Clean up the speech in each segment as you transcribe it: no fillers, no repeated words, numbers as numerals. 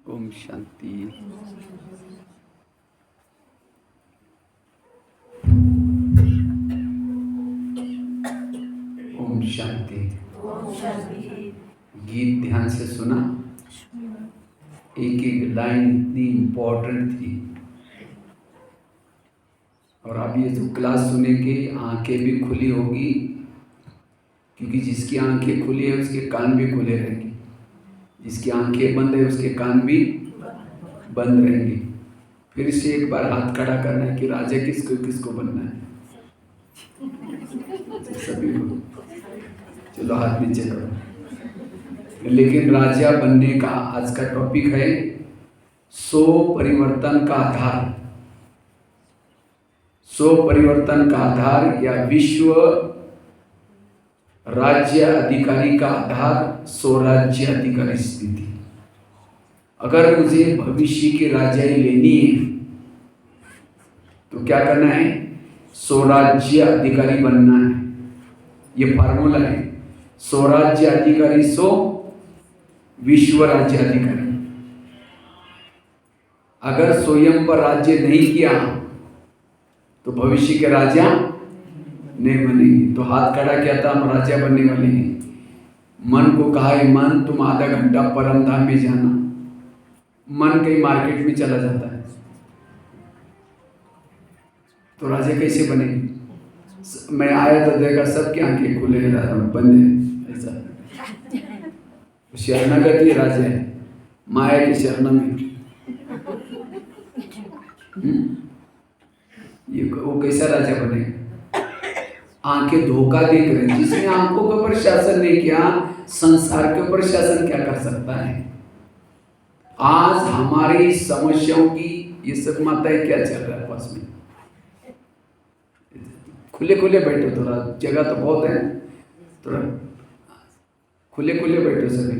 ओम शांति। ओम शांति। गीत ध्यान से सुना। एक एक लाइन इतनी इम्पोर्टेंट थी। और आप ये जो क्लास सुनेंगे आंखें भी खुली होगी, क्योंकि जिसकी आंखें खुली है उसके कान भी खुले रहेंगे, जिसकी आंखें बंद है उसके कान भी बंद रहेंगे। फिर से एक बार हाथ खड़ा करना है कि राजा किसको किसको बनना है। सभी को चलो हाथ नीचे करो। लेकिन राजा बनने का आज का टॉपिक है 100 परिवर्तन का आधार। 100 परिवर्तन का आधार या विश्व राज्य अधिकारी का आधार 100 राज्य अधिकारी स्थिति। अगर मुझे भविष्य की राजाई लेनी है तो क्या करना है? 100 राज्य अधिकारी बनना है। ये फार्मूला है। 100 राज्य अधिकारी 100 विश्व राज्य अधिकारी। अगर स्वयं पर राज्य नहीं किया तो भविष्य के राजा नहीं बनेंगे। तो हाथ खड़ा किया था, हम राजा बनने वाले हैं। मन को कहा है, मन तुम आधा घंटा परम धाम में जाना। मन कहीं मार्केट में चला जाता है तो राजा कैसे बनेंगे? मैं आया तो देखा सबकी आंखें खुले बंद है। ऐसा शरणागति राजा है, माया की शरण में। ये वो कैसा राजा बनेगा? आंखें धोखा देख रहे हैं। जिसने आंखों के ऊपर शासन नहीं किया, संसार के ऊपर शासन क्या कर सकता है? आज हमारी समस्याओं की ये सब माताएं क्या चल रहा है पास में, खुले खुले बैठो, थोड़ा जगह तो बहुत है, थोड़ा खुले खुले बैठो सभी,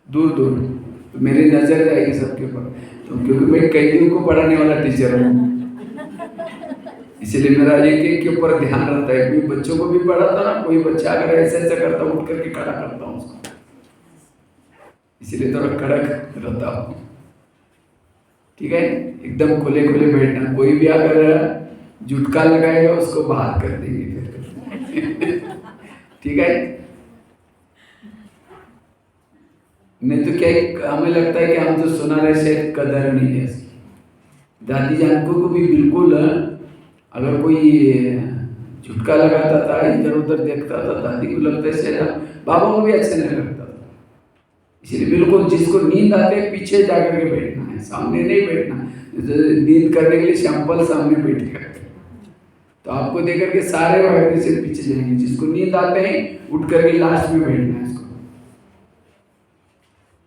दूर दूर, तो मेरी नजर जाएगी सबके ऊपर, तो क्योंकि मैं कैदियों को पढ़ाने वाला टीचर हूँ, इसलिए मेरा एक के ऊपर ध्यान रहता है। कोई बच्चों को भी पढ़ाता ना, कोई बच्चा अगर ऐसा ऐसा करता उठ करके खड़ा करता हूँ उसको, इसलिए थोड़ा कड़क रहता हूँ। ठीक है, एकदम खुले खुले बैठना, कोई भी अगर जुटका लगाएगा उसको बाहर कर देंगे फिर ठीक है, नहीं तो क्या हमें लगता है कि हम तो सुना रहे शायद कदर नहीं है। दादी जान को भी बिल्कुल, अगर कोई झुटका लगाता था, इधर उधर देखता था, दादी को लगता है शायद बाबा को भी अच्छा नहीं लगता था। इसलिए बिल्कुल जिसको नींद आते है पीछे जाकर के बैठना है, सामने नहीं बैठना। नींद करने के लिए सैंपल सामने बैठ कर, तो आपको देख करके सारे वाइब्रेशन पीछे जाएंगे। जिसको नींद आते हैं उठ करके लास्ट में बैठना है। इसको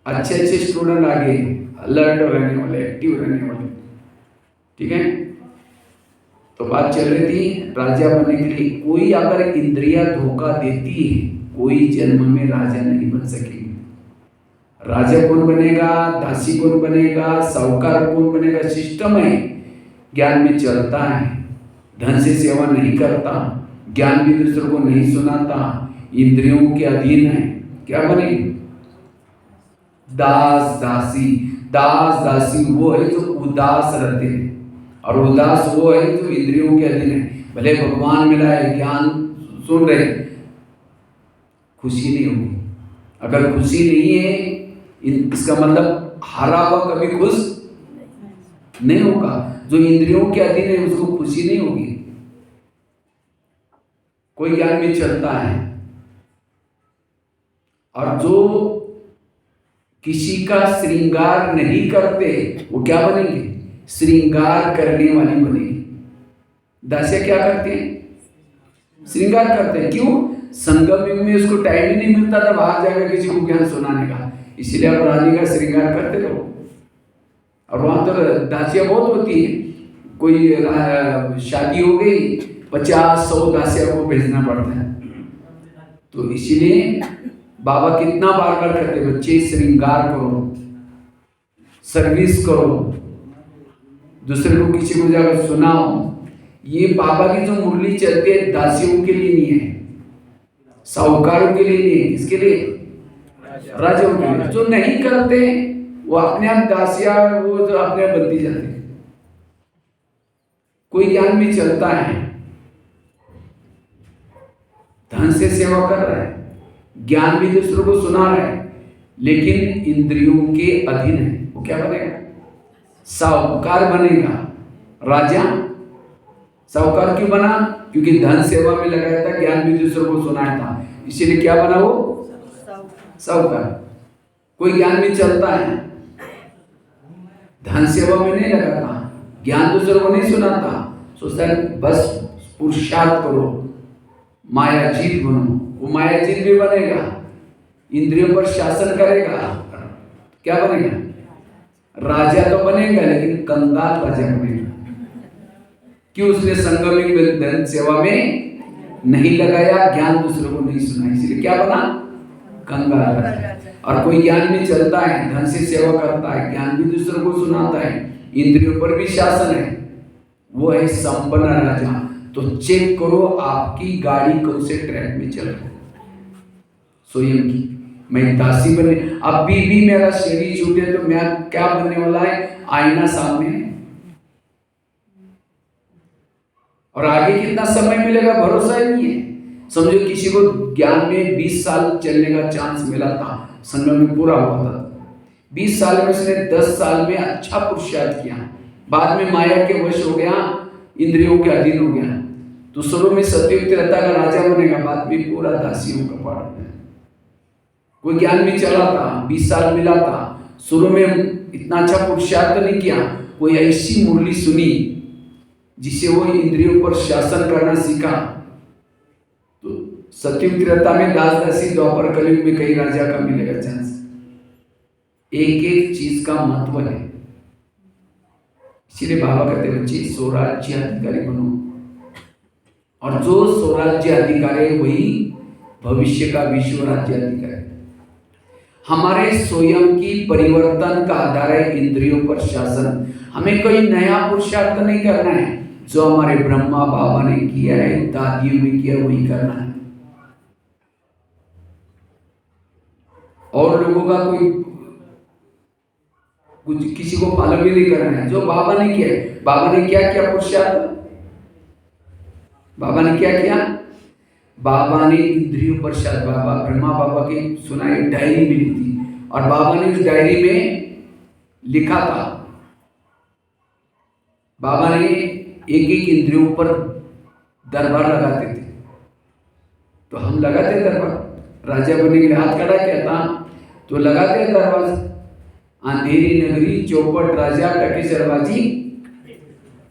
अच्छे अच्छे स्टूडेंट आगे अलर्ट रहने वाले, एक्टिव रहने वाले। ठीक है, तो बात चल रही थी राजा बनने के लिए। कोई अगर इंद्रिया धोखा देती है, कोई जन्म में राजा नहीं बन सकेगी। राजा कौन बनेगा, दासी कौन बनेगा, साहूकार कौन बनेगा, सिस्टम है, ज्ञान में चलता है, धन से सेवा नहीं करता, ज्ञान भी दूसरों को नहीं सुनाता, इंद्रियों के अधीन है, क्या बनेगी? दास दासी। दास दासी वो है जो उदास रहते हैं, और उदास वो है जो इंद्रियों के अधीन है। भले भगवान मिला है, ज्ञान सुन रहे, खुशी नहीं होगी। अगर खुशी नहीं है, इसका मतलब हारा हुआ कभी खुश नहीं होगा। जो इंद्रियों के अधीन है उसको खुशी नहीं होगी। कोई ज्ञान में चलता है, और जो किसी का श्रृंगार नहीं करते वो क्या बनेंगे? श्रृंगार करने वाली बनेगी। दासियां क्या करते हैं? श्रृंगार करते हैं। क्यों? संगम युग में उसको टाइम ही नहीं मिलता था बाहर जाकर किसी को ज्ञान सुनाने का, इसलिए आप रानी का श्रृंगार करते रहो। और वहां तो दासियां बहुत होती है, कोई शादी हो गई 50-100 दासियां को भेजना पड़ता है। तो इसीलिए बाबा कितना बार बार कहते, बच्चे श्रृंगार करो, सर्विस करो, दूसरे को किसी को जाकर सुनाओ। ये बाबा की जो मुरली चलती है दासियों के लिए नहीं है, साहूकारों के लिए नहीं है। किसके लिए? राजाओं के लिए। जो नहीं करते वो अपने आप दासिया, वो जो अपने आप बनती जाती है। कोई ज्ञान में चलता है, धन से सेवा कर रहा है, ज्ञान भी दूसरों को सुना रहा है, लेकिन इंद्रियों के अधीन है, वो क्या बनेगा? साहूकार बनेगा। राजा साहूकार क्यों बना? क्योंकि धन सेवा में लगाया था, ज्ञान भी दूसरों को सुनाया था, इसीलिए क्या बना वो? साहूकार। कोई ज्ञान में चलता है, धन सेवा में नहीं लगाता, ज्ञान दूसरों को नहीं सुनाता, सोचता है बस पुरुषार्थ करो, मायाजीत बनो। वो मायाजीत भी बनेगा, इंद्रियों पर शासन करेगा, क्या बनेगा? राजा तो बनेगा, लेकिन कंगाल राजा बनेगा। क्यों? उसने संगम धन सेवा में नहीं लगाया, ज्ञान दूसरों को नहीं सुना, इसलिए क्या बना? कंगाल राजा। और कोई ज्ञान में चलता है, धन से सेवा करता है, ज्ञान भी दूसरों को सुनाता है, इंद्रियों पर भी शासन है, वो है संपन्न राजा। तो चेक करो आपकी गाड़ी कौन से ट्रैक में चल रही है। स्वयं की मैं दासी बने, अभी भी मेरा शरीर छूटे तो मैं क्या बनने वाला है? आईना सामने है, और आगे कितना समय मिलेगा भरोसा ही नहीं है। समझो किसी को ज्ञान में 20 साल चलने का चांस मिला था, संगम में पूरा हुआ था, 20 साल में उसने 10 साल में अच्छा पुरुषार्थ किया, बाद में माया के वश हो गया, इंद्रियों के अधीन हो गया, तो शुरू में सत्यवतीरता का राजा बनेगा, बाद में पूरा दासियों का पाठ। कोई ज्ञान में चला था, 20 साल मिला था, शुरू में इतना अच्छा पुरुषार्थ नहीं किया, कोई ऐसी मुरली सुनी जिससे वो इंद्रियों पर शासन करना सीखा, तो सत्यवतीरता में दास दासी, द्वापर कलयुग में कई राजा का मिलेगा चांस। एक एक चीज का महत्व है। इसीलिए बाबा कहते बच्चे स्वराज्य अधिकारी बनो, और जो स्वराज्य अधिकारी है वही भविष्य का विश्व राज्य अधिकारी। हमारे स्वयं की परिवर्तन का आधार है इंद्रियों पर शासन। हमें कोई नया पुरुषार्थ नहीं करना है, जो हमारे ब्रह्मा बाबा ने किया है, दादियों ने किया, वही करना है। और लोगों का कोई कुछ किसी को फॉलो भी नहीं करना है। जो बाबा ने किया, बाबा ने क्या किया पुरुषार्थ, बाबा ने क्या किया, बाबा ने इंद्रियों पर शासन। बाबा ब्रह्मा बाबा की सुना एक डायरी मिली थी, और बाबा ने उस डायरी में लिखा था, बाबा ने एक एक इंद्रियों पर दरबार लगाते थे। तो हम लगाते दरबार, राजा बनने के लिए हाथ खड़ा किया था तो लगाते दरबार। अंधेरी नगरी चौपट राजा टकी शर्माजी,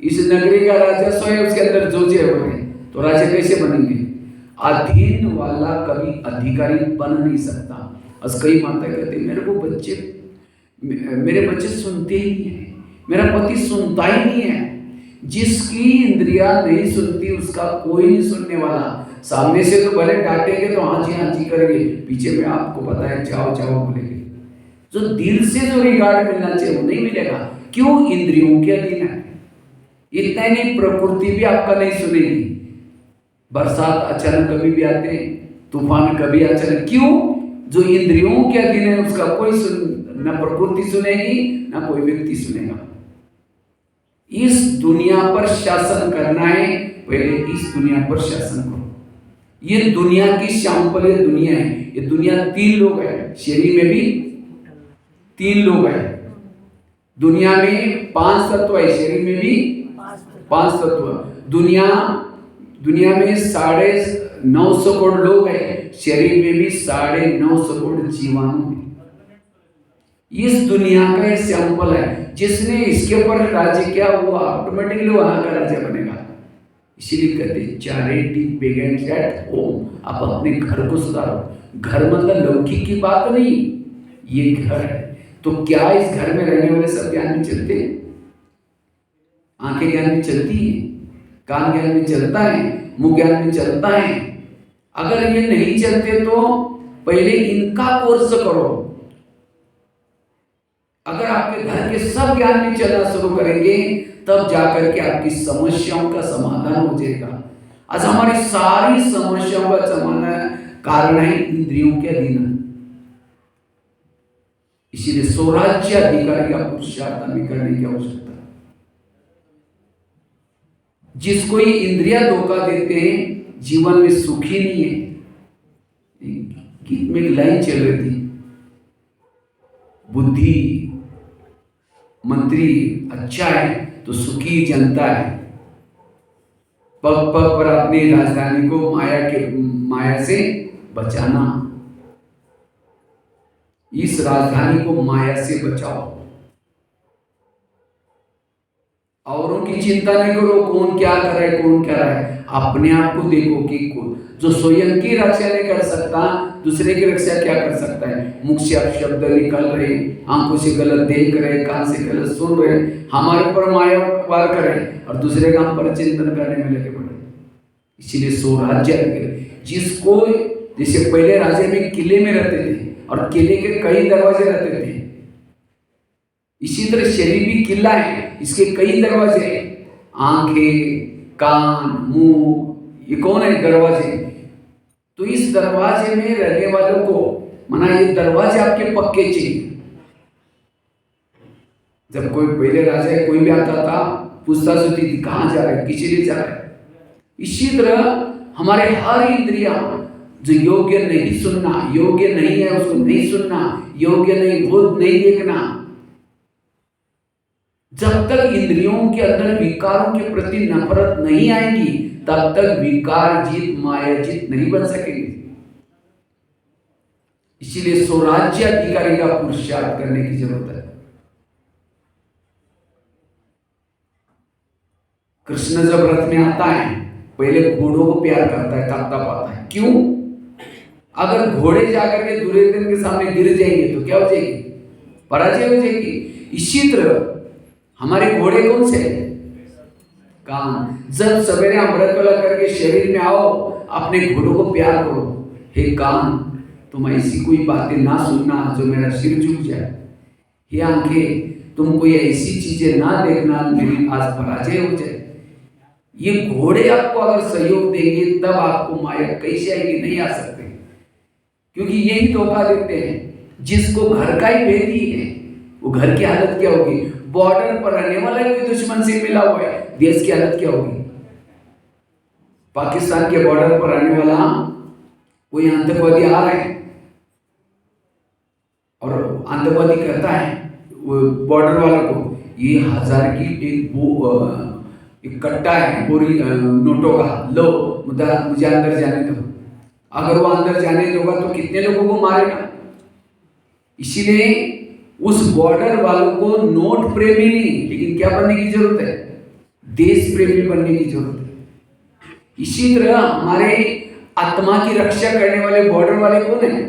इस नगरी का राजा सोए, उसके अंदर जोजे हो गए, तो राजा कैसे बनेंगे? अधीन वाला कभी अधिकारी बन नहीं सकता। आज कई माता कहती मेरे को बच्चे, मेरे बच्चे सुनते ही नहीं है, मेरा पति सुनता ही नहीं है। जिसकी इंद्रियां नहीं सुनती उसका कोई नहीं सुनने वाला। सामने से तो भले डांटेंगे तो हाँ जी करेंगे, पीछे में आपको पता है जाओ जाओ बोलेंगे। जो दिल से जो रिगार्ड मिलना चाहिए वो नहीं मिलेगा। क्यों? इंद्रियों के अधीन है। इतना ही नहीं, प्रकृति भी आपका नहीं सुनेगी। बरसात अचानक कभी भी आते हैं, तूफान कभी अचानक। क्यों? जो इंद्रियों के अधीन है उसका कोई न प्रकृति सुनेगी ना कोई व्यक्ति सुनेगा। इस दुनिया पर शासन करना है, पहले इस दुनिया पर शासन करो। ये दुनिया की सैंपल दुनिया है। ये दुनिया 3 लोग है, शरीर में भी 3 लोग है। दुनिया में 5 तत्व है, शरीर में भी 5 तत्व। दुनिया में 950 करोड़ लोग हैं, शरीर में भी 950 करोड़ जीवाणु हैं। इस दुनिया का ये सैंपल है। जिसने इसके ऊपर राज्य किया वो ऑटोमेटिकली वहां का राजा बनेगा। इसीलिए कहते चैरिटी बिगिंस एट होम। आप अपने घर को सुधारो। घर मतलब लौकिक की बात नहीं, ये घर है। तो क्या इस घर में रहने वाले सब ज्ञान में चलते हैं? आंखें ज्ञान में चलती है, कान ज्ञान में चलता है, मुंह ज्ञान में चलता है। अगर ये नहीं चलते तो पहले इनका कोर्स करो। अगर आपके घर के सब ज्ञान में चलना शुरू करेंगे तब जाकर के आपकी समस्याओं का समाधान हो जाएगा। आज हमारी सारी समस्याओं का समाधान कारण है इंद्रियों के अधीन। इसीलिए स्वराज्य अधिकारी का पुरुषार्थ हमें करने की आवश्यकता है। जिसको ये इंद्रिया धोखा देते हैं जीवन में सुखी नहीं है। गीत में एक लाइन चल रही थी, बुद्धि मंत्री अच्छा है तो सुखी जनता है। पग पग पर अपनी राजधानी को माया से बचाना। इस राजधानी को माया से बचाओ। औरों की चिंता नहीं करो, कौन क्या कर रहा है, कौन क्या रहा है। अपने आप को देखो कि जो स्वयं की रक्षा नहीं कर सकता दूसरे की रक्षा क्या कर सकता है। मुख से आप शब्द निकल रहे, आंखों से गलत देख रहे, कान से गलत सुन रहे, हमारे ऊपर माया वार करे और दूसरे का हम पर चिंतन करने में लगे पड़े। इसीलिए स्वराज्य, जिसको जैसे पहले राजे में किले में रहते थे और किले के कई दरवाजे रहते थे, इसी तरह शरीर भी किला है, इसके कई दरवाजे हैं। आंखें, कान, मुंह, ये कौन है दरवाजे। तो इस दरवाजे में रहने वालों को मना, ये दरवाजे आपके पक्के चाहिए। जब कोई पहले राजा कोई भी आता था पूछता सोचती थी कहाँ जा रहा है, किसी लिए जा रहा है। इसी तरह हमारे हर इंद्रिया जो योग्य नहीं सुनना, योग्य नहीं है उसको नहीं सुनना, योग्य नहीं वो नहीं देखना। जब तक इंद्रियों के अंदर विकारों के प्रति नफरत नहीं आएगी तब तक विकार जीत माया जीत नहीं बन सकेंगे। इसीलिए स्वराज्य अधिकारी का पुरुषार्थ करने की जरूरत है। कृष्ण जब रथ में आता है पहले घोड़ों को प्यार करता है, तब आता है। क्यों? अगर घोड़े जाकर के दुर्योधन के सामने गिर जाएंगे तो क्या हो जाएगी? पराजय हो जाएगी। इसी तरह हमारे घोड़े कौन से हैं? कान। जब सवेरे अमृत वाला करके शरीर में आओ, अपने घोड़ों को प्यार करो, हे कान तुम ऐसी कोई बातें ना सुनना जो मेरा सिर झुक जाए, हे आंखें तुम कोई ऐसी चीजें ना देखना मेरी आज पराजय हो जाए। ये घोड़े आपको अगर सहयोग देंगे तब आपको माया कैसे आएगी? नहीं आ सकते, क्योंकि यही धोखा देते हैं। जिसको घर का ही भेद ही है, वो घर की हालत क्या होगी? बॉर्डर पर रहने वाला कोई दुश्मन से मिला हुआ है, देश की हालत क्या होगी? पाकिस्तान के बॉर्डर पर रहने वाला कोई आतंकवादी आ रहा है और आतंकवादी कहता है बॉर्डर वाला को, ये 1000 की एक कट्टा है पूरी नोटों का, लो मुझे अंदर जाने दो। अगर वो अंदर जाने दोगा तो कितने लोगों को मारेगा? इसीलिए उस बॉर्डर वालों को नोट प्रेमी नहीं, लेकिन क्या बनने की जरूरत है? देश प्रेमी बनने की जरूरत है। इसी तरह हमारे आत्मा की रक्षा करने वाले बॉर्डर वाले कौन है?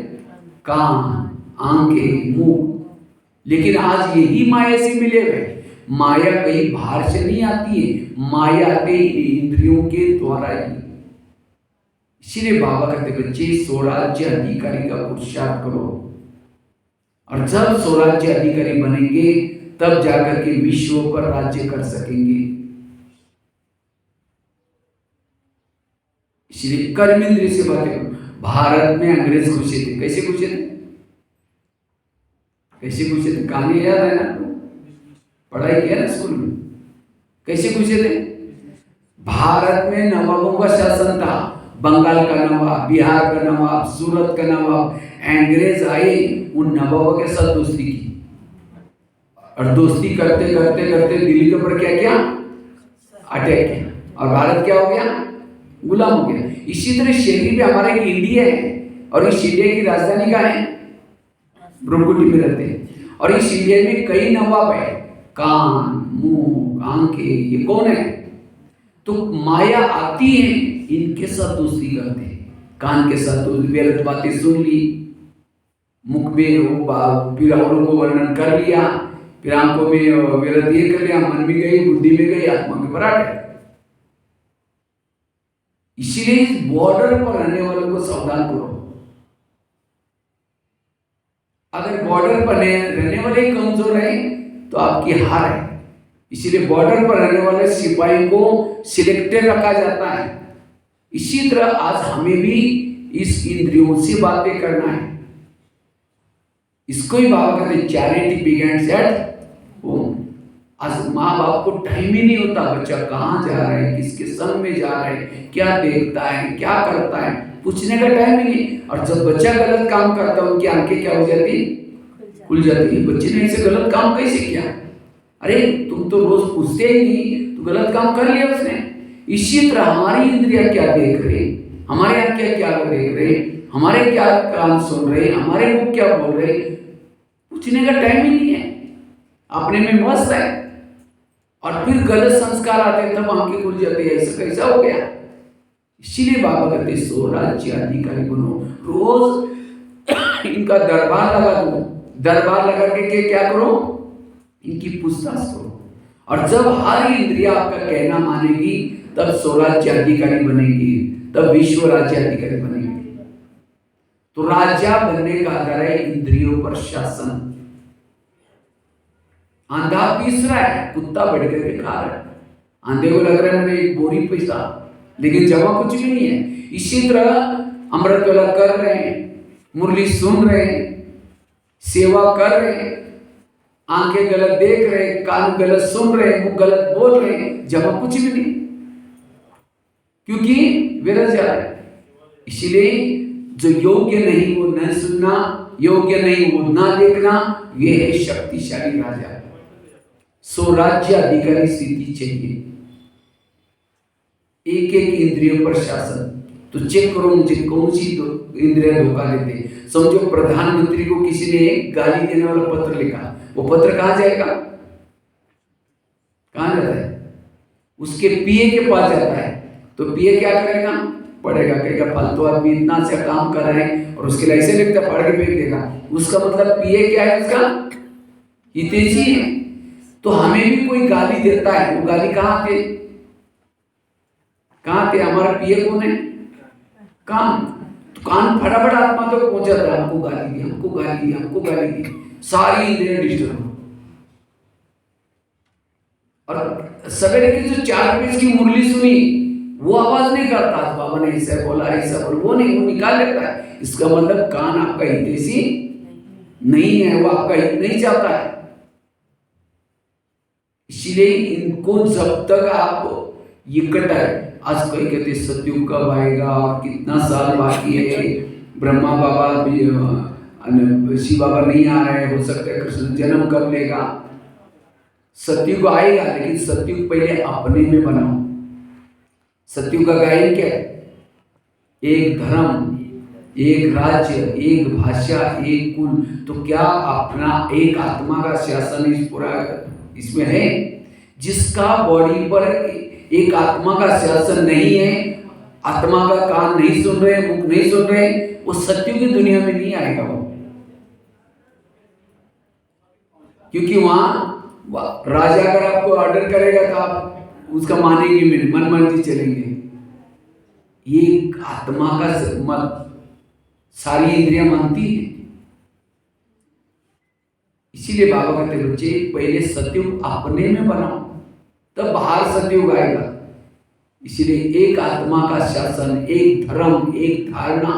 कान, आंखें, मुंह। लेकिन आज यही माया से मिले हुए। माया कहीं बाहर से नहीं आती है, माया आते इंद्रियों के द्वारा ही। इसीलिए बाबा कहते बच्चे स्वराज्य अधिकारी का पुरुषार्थ करो, और जब स्वराज्य अधिकारी बनेंगे तब जाकर के विश्व पर राज्य कर सकेंगे। इसलिए कर्मेंद्रिय से बातें करो। भारत में अंग्रेज घुसे थे, कैसे घुसे थे? कैसे घुसे थे? कहानी याद है ना? पढ़ाई किया ना स्कूल में? कैसे घुसे थे? भारत में नवाबों का शासन था। बंगाल का नवाब, बिहार का नवाब, सूरत का नवाब। अंग्रेज आए, उन नवाबों के साथ दोस्ती की, और दोस्ती करते करते करते दिल्ली के ऊपर क्या किया? अटैक किया, और भारत क्या हो गया? गुलाम हो गया। इसी तरह शहरी भी हमारे इंडिया है, और इस इंडिया की राजधानी क्या है? ब्रह्मकुटी में रहते हैं। और इस इंडिया में कई नवाब है, कान, मुंह, आंखें, ये कौन है? तो माया आती है, इनके साथ दोस्ती करते हैं। कान के साथ तो गलत बातें सुन ली, मुख में फिर औरों को वर्णन कर लिया, फिर आंखों में गलत ये कर लिया, मन में गई, बुद्धि में गई, आत्मा के पराठ है। इसीलिए इस बॉर्डर पर रहने वालों को सावधान करो। अगर बॉर्डर पर रहने वाले कमजोर है तो आपकी हार है। इसीलिए बॉर्डर पर रहने वाले सिपाही को सिलेक्टेड रखा जाता है। इसी तरह आज हमें भी इस इंद्रियों से बातें करना है। इसको ही बाबा कहते हैं चैरिटी बिगिंस एट होम। आज माँ बाप को टाइम ही नहीं होता, बच्चा कहाँ जा रहा है, किसके संग में जा रहा है, क्या देखता है, क्या करता है, पूछने का टाइम ही नहीं। और जब बच्चा गलत काम करता है, उनकी आंखें क्या हो जाती? खुल जाती है। बच्चे ने ऐसे गलत काम कैसे किया? अरे तुम तो रोज पूछते ही नहीं, तो गलत काम कर लिया उसने। इसी तरह हमारी इंद्रियां क्या देख रहे, हमारे आंखें क्या देख रहे, हमारे क्या कान सुन रहे, हमारे मुख क्या बोल रहे, पूछने का टाइम ही नहीं है, अपने में मस्त है। और फिर गलत संस्कार आते तब आंखें खुल जाती है, ऐसा कैसा हो गया? इसीलिए बाबा कहते स्वराज्य अधिकारी बनो। रोज इनका दरबार लगा दो, दरबार लगा के क्या करो? इनकी पूछताछ करो। और जब हर इंद्रिया आपका कहना मानेगी तब स्वराज्य अधिकारी बनेगी, तब विश्व राज्य अधिकारी बनेगी। तो राजा बनने का आधार है इंद्रियों पर शासन। आंधा पीस रहा है, कुत्ता बढ़ करके खा रहा है। आंधे को लग रहा है मेरे एक बोरी पैसा, लेकिन जमा कुछ भी नहीं है। इसी तरह अमृत वेला कर रहे हैं, मुरली सुन रहे हैं, सेवा कर रहे हैं, आंखें गलत देख रहे हैं, कान गलत सुन रहे हैं, मुंह गलत बोल रहे हैं, जमा कुछ भी नहीं, क्योंकि विरज जा रहा है। इसीलिए जो योग्य नहीं वो न सुनना, योग्य नहीं वो ना देखना, ये है शक्तिशाली राजा। स्वराज्य अधिकारी स्थिति चाहिए, एक एक इंद्रियों पर शासन। तो चेक करो मुझे कौन सी इंद्रियां धोखा देते। समझो प्रधानमंत्री को किसी ने एक गाली देने वाला पत्र लिखा, वो पत्र कहां जाएगा? कहां जाता है? उसके पीए के पास जाता है। तो पीए क्या करेगा? पढ़ेगा, कहेगा फालतू आदमी इतना अच्छा काम कर रहे हैं, और उसके लिए ऐसे लिखता पढ़ के फेंक देगा। उसका मतलब पीए क्या है? उसका हितैषी है। तो हमें भी कोई गाली देता है, वो गाली कहाँ थे? हमारा पीए कौन है? कान। तो कान फटाफट आत्मा तक तो पहुंच जाता है, हमको गाली दी, हमको गाली दी, हमको गाली दी, सारी इंद्रियां डिस्टर्ब। और सवेरे की जो 4 पेज की मुरली सुनी, वो आवाज नहीं करता, बाबा ने ऐसा बोला, ऐसा बोला, वो नहीं, वो निकाल लेता है। इसका मतलब कान आपका हितैषी नहीं है, वो आपका हित नहीं चाहता है। इसलिए इनको जब तक आप इकट्ठा है, आज कोई कहते सतयुग कब आएगा, कितना साल बाकी है, ब्रह्मा बाबा भी, शिव बाबा नहीं आ रहे, हो सकता है कृष्ण जन्म कब लेगा। सतयुग आएगा, लेकिन सतयुग पहले अपने में बनाओ। सतयुग का गायन क्या है? एक धर्म, एक राज्य, एक भाषा, एक कुल। तो क्या अपना एक आत्मा का शासन इस पूरा इसमें है? जिसका बॉडी पर एक आत्मा का शासन नहीं है, आत्मा का कान नहीं सुन रहे, मुख नहीं सुन रहे, वो सत्युग की दुनिया में नहीं आएगा वो। क्योंकि वहां राजा अगर आपको ऑर्डर करेगा तो आप उसका मानेंगे नहीं, मन मर्जी चलेंगे। ये आत्मा का मत सारी इंद्रियां मानती है। इसीलिए बाबा कहते बच्चे पहले सतयुग अपने में बनाओ, तब बाहर सतयुग आएगा। इसीलिए एक आत्मा का शासन, एक धर्म, एक धारणा,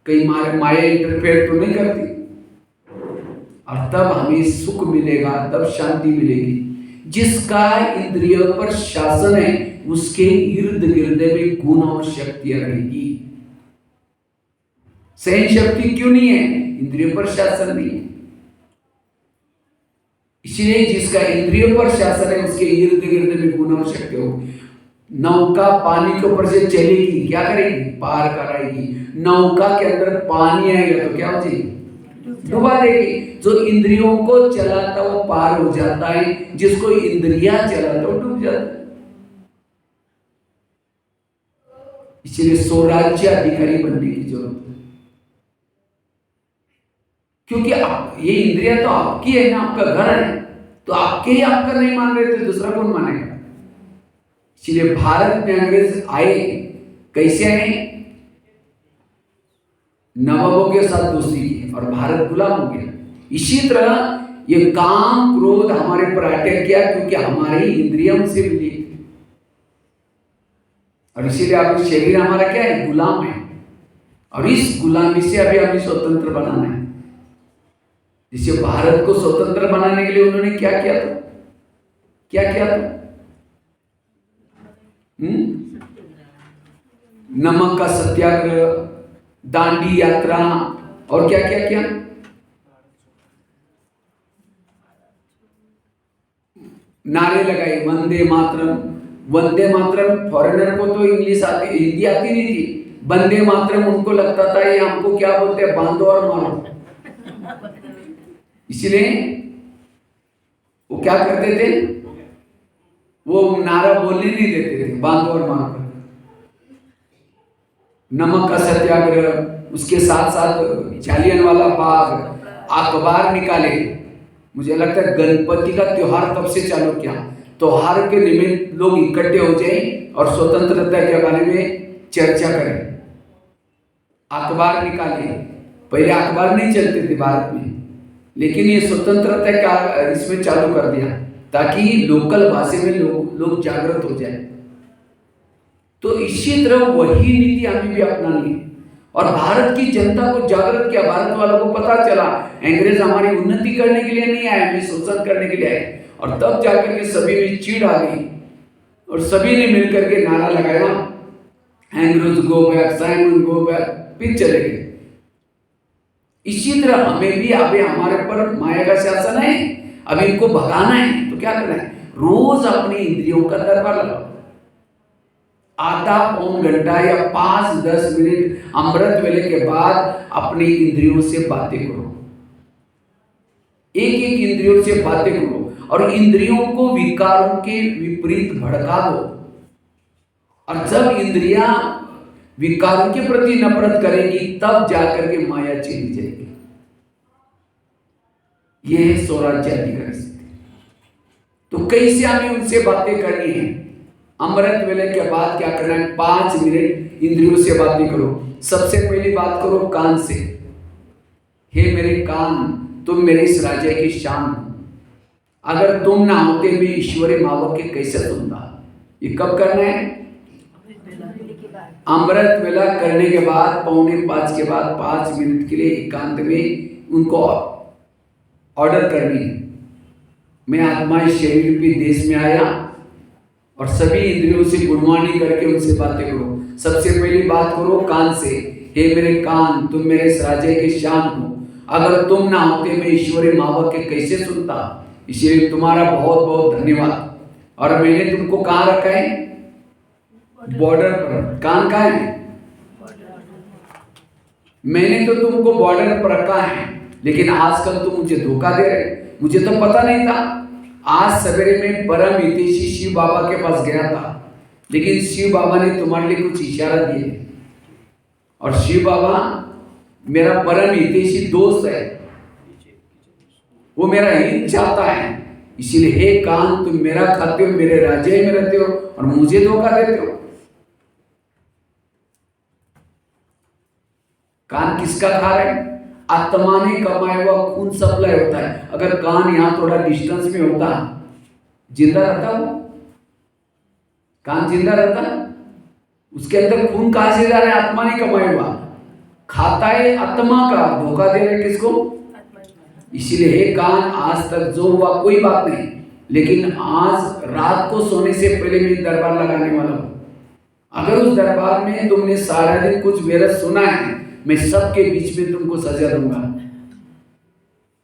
कई माया इंटरफेयर तो नहीं करती, और तब हमें सुख मिलेगा, तब शांति मिलेगी। जिसका इंद्रियों पर शासन है, उसके इर्द गिर्द में गुण और शक्तियां रहेगी। सहन शक्ति क्यों नहीं है? इंद्रियों पर शासन नहीं है। इसलिए जिसका इंद्रियों पर शासन है, उसके इर्द गिर्द में गुण और शक्ति होगी। नौका पानी के ऊपर से चलेगी, क्या करेगी? पार कराएगी। नौका के अंदर पानी आएगा तो क्या हो जाएगी? डुबा देगी। जो इंद्रियों को चलाता वो पार हो जाता है, जिसको इंद्रियां चलाता वो डूब जाता है। इसलिए स्वराज्य अधिकारी बनने की जरूरत है, क्योंकि ये इंद्रियां तो आपकी है ना, आपका घर है, तो आपके ही आपका नहीं मान रहे थे, दूसरा कौन मानेगा? इसलिए भारत में अंग्रेज आए, कैसे आए? नवाबों के साथ दोस्ती की और भारत गुलाम हो गया। इसी तरह ये काम क्रोध हमारे पर अटैक किया, क्योंकि हमारी इंद्रियों से मिली, और इसीलिए अभी शरीर हमारा क्या है? गुलाम है। और इस गुलामी से अभी हमें स्वतंत्र बनाना है। जिसे भारत को स्वतंत्र बनाने के लिए उन्होंने क्या किया था? क्या किया था? नमक का सत्याग्रह, दांडी यात्रा, और क्या क्या किया? नारे लगाए, वंदे मातरम। वंदे मातरम फॉरेनर को तो इंग्लिश आती, हिंदी आती नहीं थी। वंदे मातरम उनको लगता था ये हमको क्या बोलते हैं, बांधो और मारो। इसलिए वो क्या करते थे? वो नारा बोलने नहीं देते थे, बांधो और मारो। नमक का सत्याग्रह, उसके साथ साथ जालियनवाला बाग, अखबार निकाले। मुझे लगता है गणपति का त्योहार तब से चालू किया। त्योहार के निमित्त लोग इकट्ठे हो जाए और स्वतंत्रता के बारे में चर्चा करें। अखबार निकाले। पहले अखबार नहीं चलते थे भारत में, लेकिन ये स्वतंत्रता का इसमें चालू कर दिया, ताकि लोकल भाषा में लोग जागृत हो जाए। तो इसी तरह वही नीति हमें भी अपनानी है, और भारत की जनता को जागृत किया। भारत वालों को पता चला अंग्रेज हमारी उन्नति करने के लिए नहीं आए, हमें शोषण करने के लिए आए। और तब जाकर के सभी में चिढ़ आ गई, और सभी ने मिलकर के नारा लगाया, अंग्रेज go back, Simon go back, फिर चले गए। इसी तरह हमें भी अभी हमारे पर माया का शासन है, अभी इनको भगाना है। तो क्या करना है? रोज अपनी इंद्रियों का दरबार लगाओ। आधा पौन घंटा या 5-10 मिनट अमृत वेले के बाद अपनी इंद्रियों से बातें करो। एक एक इंद्रियों से बातें करो, और इंद्रियों को विकारों के विपरीत भड़का दो। और जब इंद्रियां विकारों के प्रति नफरत करेगी, तब जाकर के माया चली जाएगी। ये है स्वराज्यादि का स्थिति। तो कैसे हमें उनसे बातें करनी है? अमृत वेले के बाद क्या करना है? 5 मिनट इंद्रियों से बातें करो। सबसे पहली बात करो कान से। हे मेरे कान, तुम मेरे इस राज्य की शान हो। अगर तुम ना होते मैं ईश्वरी मावक के कैसे सुनता? ये कब करना है? अमृत वेला करने के बाद 4:45 के बाद 5 मिनट के लिए एकांत में उनको ऑर्डर करनी है। मैं आत्मा इस शरीर के देश में आया और सभी इंद्रियों से गुणवाणी करके उनसे बातें करो। सबसे पहली बात करो कान से। हे मेरे कान, तुम मेरे इस राज्य के शान हो। अगर तुम ना होते मैं ईश्वरी मावक के कैसे सुनता? इसलिए तुम्हारा बहुत बहुत धन्यवाद। और मैंने तुमको कहाँ रखा है? बॉर्डर पर। कान कहाँ है? मैंने तो तुमको बॉर्डर पर रखा है, लेकिन आजकल तुम मुझे धोखा दे रहे। मुझे तो पता नहीं था। आज सवेरे में परम हितैषी शिव बाबा के पास गया था, लेकिन शिव बाबा ने तुम्हारे लिए कुछ इशारा दिए। और शिव बाबा मेरा परम हितैषी दोस्त है, वो मेरा हित चाहता है। इसीलिए हे कान, तुम मेरा खाते हो, मेरे राज्य में रहते हो और मुझे धोखा देते हो। कान किसका खा रहे हैं? आत्मा ने कमाया हुआ खून सप्लाई होता है। अगर कान यहां थोड़ा डिस्टेंस में होता, जिंदा रहता वो? कान जिंदा रहता? उसके अंदर खून कहां से जा रहा है? आत्मा ने कमाया हुआ खाता है आत्मा का। धोखा दे रहे किसको? इसीलिए हे कान, आज तक जो हुआ कोई बात नहीं, लेकिन आज रात को सोने से पहले मैं दरबार लगाने वाला हूं। अगर उस दरबार में तुमने सारा दिन कुछ व्यर्थ सुना है, मैं सबके बीच में तुमको सजा दूंगा।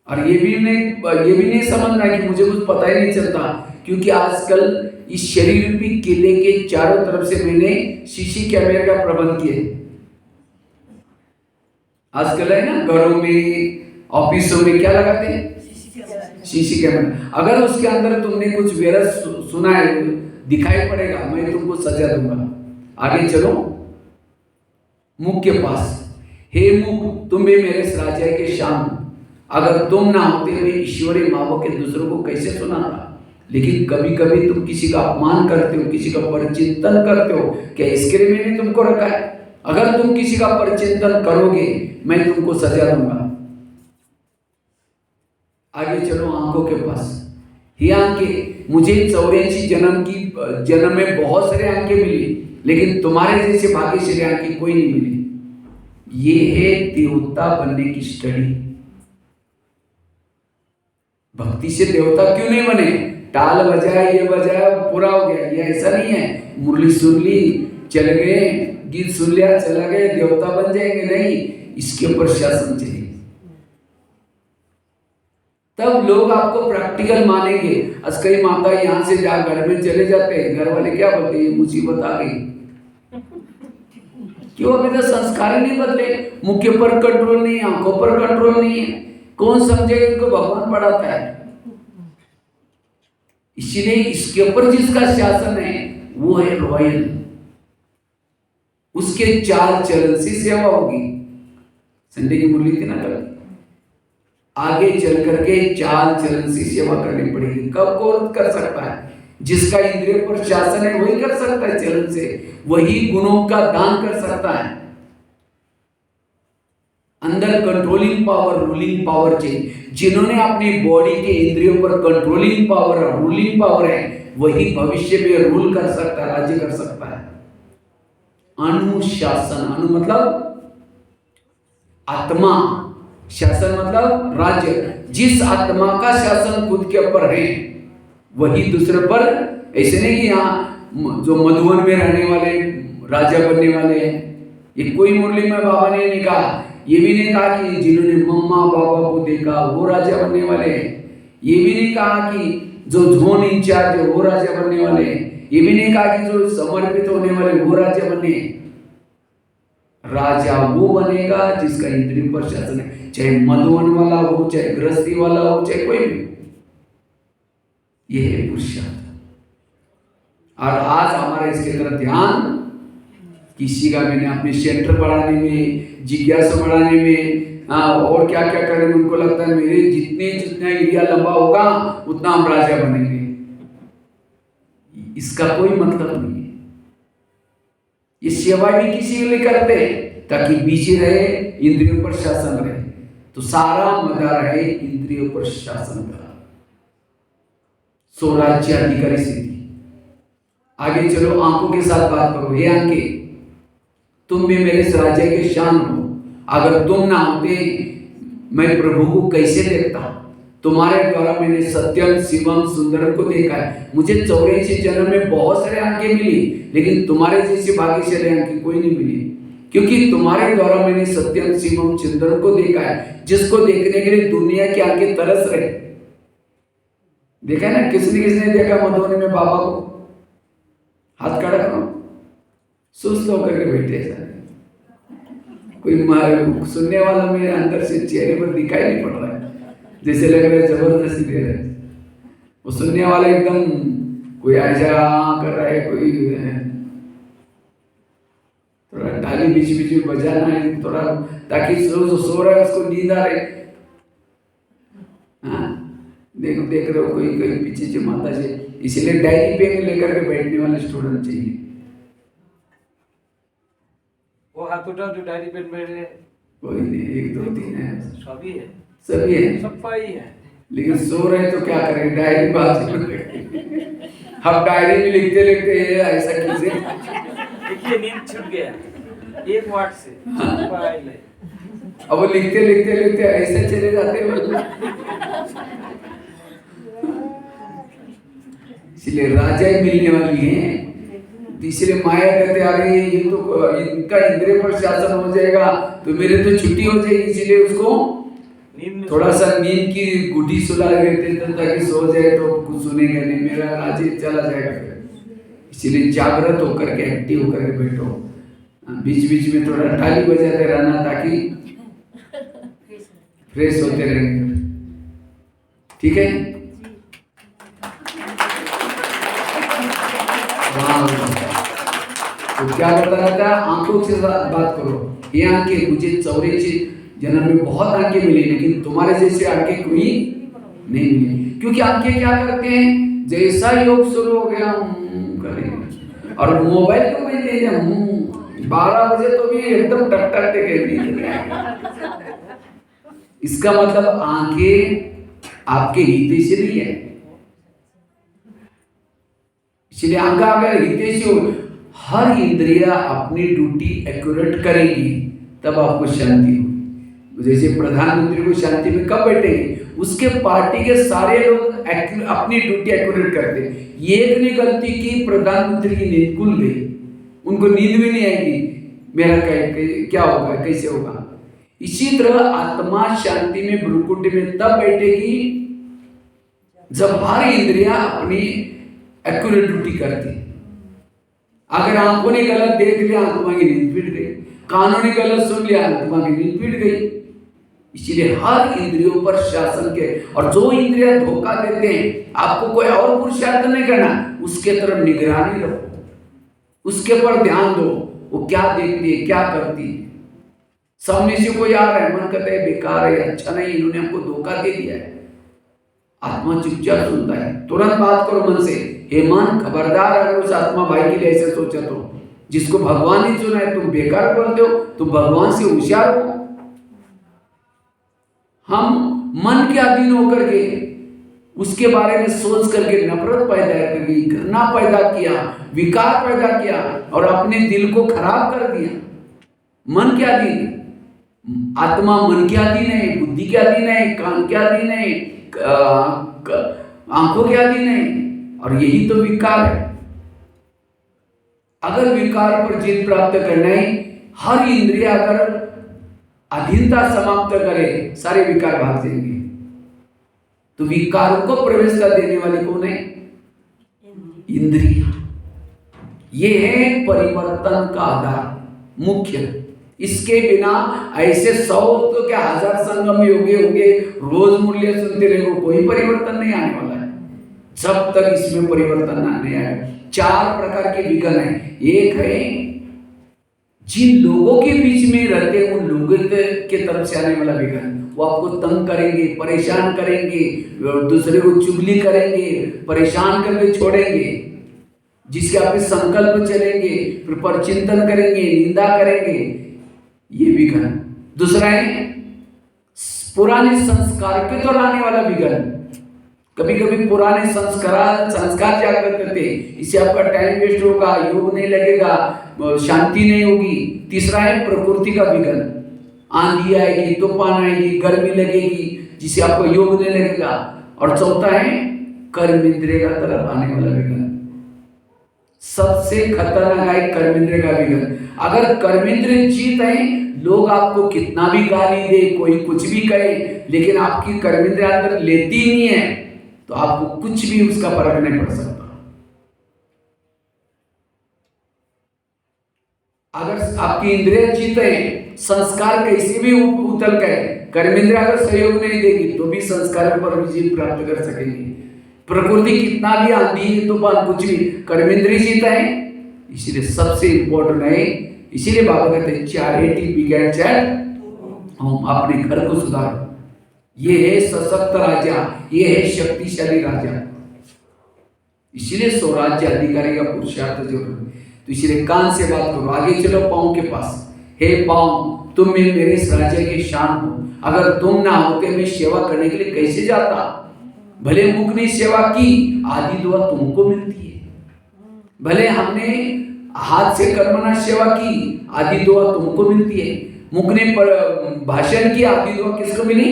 और ये भी नहीं समझना कि मुझे कुछ पता ही नहीं चलता, क्योंकि आजकल इस शरीर रूपी किले के चारों तरफ से मैंने सीसी कैमरे का प्रबंध किया। आजकल है ना, घरों में ऑफिसों में क्या लगाते हैं? CC camera. अगर उसके अंदर तुमने कुछ व्यर्थ सुना है, दिखाई पड़ेगा, मैं तुमको सजा दूंगा। आगे चलो मुख के पास। हे मुख, तुम भी मेरे राज्य के शान हो। अगर तुम ना होते मैं ईश्वरी मावों के दूसरों को कैसे सुनाता? लेकिन कभी कभी तुम किसी का अपमान करते हो, किसी का परिचिंतन करते हो। क्या इसके लिए मैंने तुमको रखा है? अगर तुम किसी का परिचिंतन करोगे, मैं तुमको सजा दूंगा। आगे चलो आंखों के पास। ये आंखें, मुझे 84 जन्म में बहुत सारे आंखें मिली, लेकिन तुम्हारे जैसे भाग्यशाली आंखें कोई नहीं मिली। ये है देवता बनने की स्टडी। भक्ति से देवता क्यों नहीं बने? टाल बजाया, ये बजाया, पूरा हो गया, ये ऐसा नहीं है। मुरली सुन ली, चल गए, गीत सुन लिया, चला गए, देवता बन जाएंगे? नहीं, इसके ऊपर शासन चाहिए। तब लोग आपको प्रैक्टिकल मानेंगे। आज कई माता यहां से जा घर में चले जाते हैं, घर वाले क्या बोलते हैं? मुसीबत आ गई। क्यों? अभी तो संस्कार ही नहीं बदले। मुख के पर कंट्रोल नहीं है, आंखों पर कंट्रोल नहीं है। कौन समझेगा इनको भगवान पढ़ाता है? इसलिए इसके ऊपर जिसका शासन है वो है रॉयल। उसके 4 चरण से सेवा होगी। संडे की मुरली थी ना कल, आगे चल करके 4 चरण से सेवा करनी पड़ेगी। कब कौन कर सकता है? जिसका इंद्रिय पर शासन है वही कर सकता है चरण से, वही गुणों का दान कर सकता है। अंदर कंट्रोलिंग पावर, रूलिंग पावर चाहिए। जिन्होंने अपनी बॉडी के इंद्रियों पर कंट्रोलिंग पावर और रूलिंग पावर है, वही भविष्य में रूल कर सकता है, राज्य कर सकता है। अनुशासन, अनु मतलब आत्मा, शासन मतलब राज्य। जिस आत्मा का शासन खुद के ऊपर है, वही दूसरे पर। ऐसे नहीं कि यहाँ जो मधुवन में रहने वाले राजा बनने वाले हैं। ये कोई मुरली में बाबा ने नहीं कहा। ये भी नहीं कहा कि जिन्होंने मम्मा बाबा को देखा वो राजा बनने वाले हैं। ये भी नहीं कहा कि जो जोन इंचार्ज है वो राजा बनने वाले हैं। ये भी नहीं कहा कि जो समर्पित होने वाले वो राजा बने। राजा वो बनेगा जिसका इंद्रिय पर शासन है, चाहे मधुवन वाला हो, चाहे गृहस्थी वाला हो, चाहे कोई भी। यह है पुरुषार्थ। और आज हमारा इसके तरफ ध्यान किसी का मैंने अपने सेंटर बढ़ाने में, जिज्ञासा बढ़ाने में, और क्या क्या करेंगे। उनको लगता है मेरे जितना एरिया लंबा होगा उतना हम राजा बनेंगे। इसका कोई मतलब नहीं है। ये सेवा भी किसी के लिए करते हैं ताकि बीच रहे, इंद्रियों पर शासन रहे। तो सारा मदार है इंद्रियों पर शासन का, स्वराज्य अधिकारी सिद्धि। आगे चलो, आंखों के साथ बात करो। हे आंखें, तुम भी मेरे राज्य के शान हो। अगर तुम ना होते मैं प्रभु को कैसे देखता। तुम्हारे द्वारा मैंने सत्यम शिवम सुंदरम को देखा है। मुझे 84 जन्म में बहुत सारे आंखें मिली, लेकिन तुम्हारे जैसे भाग्यशाली आंखें कोई नहीं मिली, क्योंकि तुम्हारे द्वारा मैंने सत्यम शिवम सुंदरम को देखा है, जिसको देखने के लिए दुनिया की आंखें तरस रहे। देखा ना, किसने देखा मधुबनी में बाबा को? हाथ खड़ा करो। सुस्त होकर के बैठे ऐसा कोई सुनने वाला मेरे अंदर से चेहरे पर दिखाई नहीं पड़ रहा है, जैसे लग रहा है जबरदस्ती दे रहा है। वो सुनने वाला एकदम कोई ऐसा कर रहा है, कोई थोड़ा ताली बीच बीच में बजाना है थोड़ा, ताकि सो रहा है उसको नींद आ रही। हाँ, देख रहे हो कोई पीछे से माता जी, इसीलिए डायरी पेन लेकर के बैठने वाले स्टूडेंट चाहिए। वो हाथ उठा जो डायरी पेन में कोई नहीं, 1 2 3 है, सभी है, सबका ही है। लेकिन सो रहे तो क्या करें, डायरी बात हम डायरी में लिखते लिखते ऐसा किसे देखिए नींद छूट गया एक वाट से। अब वो लिखते ऐसे चले जाते हैं। इसलिए राजा ही मिलने वाली है, इसलिए माया कहते आ रही है ये तो इनका इंद्रिय पर शासन हो जाएगा तो मेरे तो छुट्टी हो जाएगी। इसलिए उसको थोड़ा सा नींद की गुड्डी सुला देते थे ताकि सो जाए तो कुछ सुनेगा नहीं, मेरा राज्य चला जाएगा। इसलिए जागृत होकर के, एक्टिव होकर के बैठो, बीच बीच में थोड़ा ताली बजाते रहना ताकि फ्रेश होते रहेंगे। ठीक है, तो क्या बता रहा था, आंखों के साथ बात करो। ये आंखें, मुझे 84 जन्म में बहुत आंखें मिली, लेकिन तुम्हारे जैसे आंखें कोई नहीं मिली। क्योंकि आंखें क्या करते हैं, जैसा योग शुरू हो गया करेंगे, और मोबाइल को कोई दे दिया 12 बजे तो भी एकदम टक टक के। इसका मतलब आंखें आपके हित से नहीं है। इसलिए आंख अगर हितेशी हो, हर इंद्रिया अपनी ड्यूटी एक्यूरेट करेगी, तब आपको शांति होगी। जैसे प्रधानमंत्री को शांति में कब बैठेंगे, उसके पार्टी के सारे लोग अपनी ड्यूटी एक्यूरेट करते हैं। एक ने गलती की, प्रधानमंत्री की नींद खुल गई, उनको नींद भी नहीं आएगी, मेरा क्या होगा, कैसे होगा। इसी तरह आत्मा शांति में ब्रह्मकुटी में तब बैठेगी जब हर इंद्रिया अपनी एक्यूरेट ड्यूटी करती। अगर आंखों ने गलत देख लिया, आत्मा की नींद पीट गई, कानों ने गलत सुन लिया, आत्मा की नींद पीट गई। इसीलिए हर इंद्रियों पर शासन के, और जो इंद्रिया धोखा देते हैं, आपको कोई और पुरुषार्थ नहीं करना, उसके तरफ निगरानी रखो, उसके पर ध्यान दो, वो क्या देखती है, क्या करती है। सामने से कोई आ रहा है, मन कहता है बेकार है, अच्छा नहीं, इन्होंने हमको धोखा दे दिया है। आत्मा चुपचाप सुनता है, तुरंत बात करो मन से, हे मन खबरदार, अगर उस आत्मा भाई के लिए ऐसे सोचा तो, जिसको भगवान ही चुना है, तुम बेकार बोलते हो, तुम भगवान से होशियार हो। हम मन के अधीन होकर के उसके बारे में सोच करके नफरत पैदा करी, घृणा पैदा किया, विकार पैदा किया, और अपने दिल को खराब कर दिया। मन के अधीन, आत्मा मन के अधीन है, बुद्धि के अधीन है, कान के अधीन है, आंखों के अधीन है, और यही तो विकार है। अगर विकार पर जीत प्राप्त करना है, हर इंद्रिय अगर अधीनता समाप्त करे, सारे विकार भाग जाएंगे। तो विकारों को प्रवेशता देने वाली कौन है? इंद्रिय। ये है परिवर्तन का आधार मुख्य। इसके बिना ऐसे 100 तो क्या 1000 संगम होंगे, रोज मूल्य सुनते रहो, कोई परिवर्तन नहीं आने वाला है जब तक इसमें परिवर्तन नहीं आए। 4 प्रकार के विघ्न है। एक है जिन लोगों के बीच में रहते हैं उन लोगों के तरफ से आने वाला विघन, वो आपको तंग करेंगे, परेशान करेंगे, दूसरे को चुगली करेंगे, परेशान करके छोड़ेंगे, जिसके आप संकल्प चलेंगे, फिर परचिंतन करेंगे, निंदा करेंगे, ये विघन। दूसरा है पुराने संस्कार के तो लाने वाला विघन। कभी कभी पुराने संस्कार जागृत करते हैं, इससे आपका टाइम वेस्ट होगा, योग नहीं लगेगा, शांति नहीं होगी। तीसरा है प्रकृति का विघन, आंधी आएगी, तूफान आएगी, गर्मी लगेगी, जिससे आपको योग नहीं लगेगा। और चौथा है कर्मेंद्रिय का तरफ आने वाला विघन। सबसे खतरनाक है कर्मेंद्रिय का विघन। अगर कर्मेंद्रिय जीत है, लोग आपको कितना भी गाली दे, कोई कुछ भी कहे, लेकिन आपकी कर्मेंद्रिय अंदर लेती ही नहीं है, तो आपको कुछ भी उसका फर्क नहीं पड़ सकता। अगर आपकी इंद्रिय जीत है, संस्कार कैसे भी उतल गए, कर्मेंद्रिय अगर सहयोग नहीं देगी तो भी संस्कार पर विजय प्राप्त कर सकेंगे। प्रकृति कितना भी आंधी तूफान कुछ भी, कर्मेंद्रिय जीता है। इसीलिए सबसे इंपॉर्टेंट है, इसीलिए बाबा कहते हैं चैरिटी बिगेट्स होम, अपने घर को सुधारो। ये है सशक्त राजा, ये है शक्तिशाली राजा। इसीलिए स्वराज्य अधिकारी का पुरुषार्थ जरूर है। तो इसीलिए कान से बात करो। आगे चलो पाँव के पास। हे पाँव, तुम मेरे इस राज्य की शान हो। अगर तुम ना होते मैं सेवा करने के लिए कैसे जाता। भले मुख ने सेवा की, आधी दुआ तुमको मिलती है। भले हमने हाथ से कर्मना सेवा की, आधी दुआ तुमको मिलती है। मुख ने भाषण किया, आधी दुआ किसको मिली?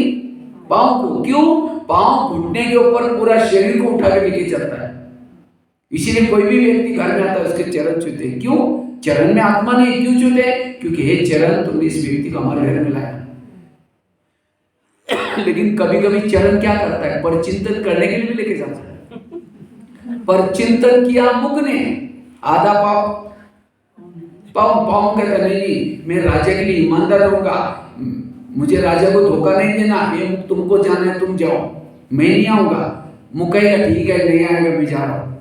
पाँव को। क्यों? पाँव घुटने के ऊपर पूरा शरीर को उठा के लेके चलता है। इसीलिए कोई भी व्यक्ति घर में आता है उसके चरण छूते। क्यों? चरण में आत्मा नहीं, क्यों छूते? क्योंकि हे चरण, तुमने इस व्यक्ति को हमारे घर में लाया। लेकिन कभी कभी चरण क्या करता है? परचिंतन करने के लिए भी लेके जाता है। परचिंतन किया मुख ने, आधा पाँव कहता नहीं, मैं राजा के लिए ईमानदार रहूंगा, मुझे राजा को धोखा नहीं देना, ये मुख तुमको जाना है, तुम जाओ, मैं नहीं आऊंगा। मुख कहेगा ठीक है, नहीं आएगा, मैं जा रहा हूं,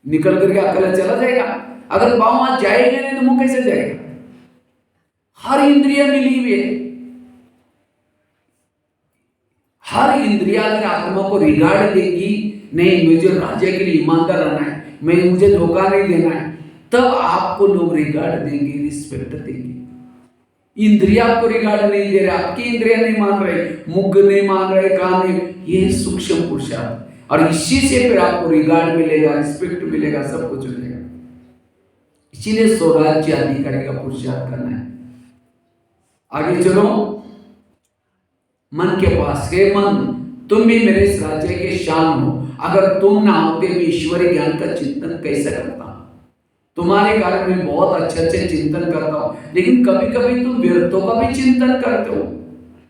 निकल करके अकेला चला जाएगा। अगर पाँव आज जाएगा नहीं तो मुख कैसे जाएगा? हर इंद्रिय मिली हुई है। हर इंद्रिया अगर आत्मा को रिगार्ड देगी, नहीं मुझे राजा के लिए ईमानदार रहना है, मुझे धोखा नहीं देना है, तब आपको लोग रिगार्ड देंगे, रिस्पेक्ट देंगे। इंद्रिया आपको रिगार्ड नहीं दे रहे, आपकी इंद्रिया नहीं मान रहे, मुख नहीं मान रहे, कान नहीं, ये सूक्ष्म पुरुषार्थ। और इसी से फिर आपको रिगार्ड मिलेगा, रिस्पेक्ट मिलेगा, सब कुछ मिलेगा। इसीलिए स्वराज्य अधिकारी का पुरुषार्थ करना है। आगे चलो, मन के पास। हे मन, तुम भी मेरे इस राज्य के शान हो। अगर तुम ना होते मैं ईश्वरीय ज्ञान का चिंतन कैसे करता? तुम्हारे कारण मैं बहुत अच्छे चिंतन करता हूं, लेकिन कभी कभी तुम व्यर्थों का भी चिंतन करते हो,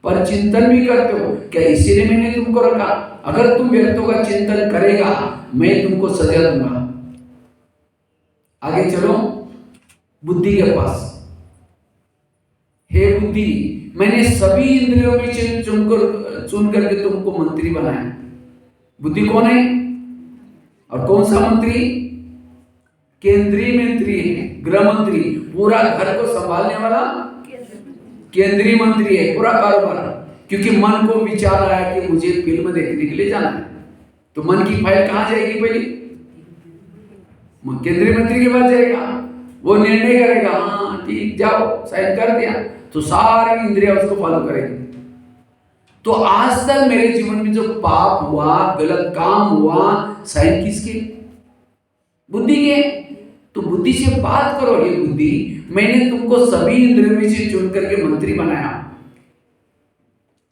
पर चिंतन भी करते हो। क्या इसीलिए मैंने तुमको रखा? अगर तुम व्यर्थों का चिंतन करेगा, मैं तुमको सजा दूंगा। आगे चलो, बुद्धि के पास। हे बुद्धि, मैंने सभी इंद्रियों में चुन करके तुमको मंत्री बनाया। बुद्धि कौन है और कौन सा मंत्री? केंद्रीय मंत्री है, गृह मंत्री, पूरा घर को संभालने वाला केंद्रीय मंत्री है, पूरा कारोबार। क्योंकि मन को विचार आया कि मुझे फिल्म देखने के लिए जाना है, तो मन की फाइल कहां जाएगी? पहले केंद्रीय मंत्री के पास जाएगा, वो निर्णय करेगा, हाँ ठीक जाओ, साइन कर दिया, तो सारी इंद्रिया उसको फॉलो करेगी। तो आज तक मेरे जीवन में जो पाप हुआ, गलत काम हुआ, साइन किसके? बुद्धि के। तो बुद्धि से बात करो। ये बुद्धि, मैंने तुमको सभी इंद्रियों में से चुन करके मंत्री बनाया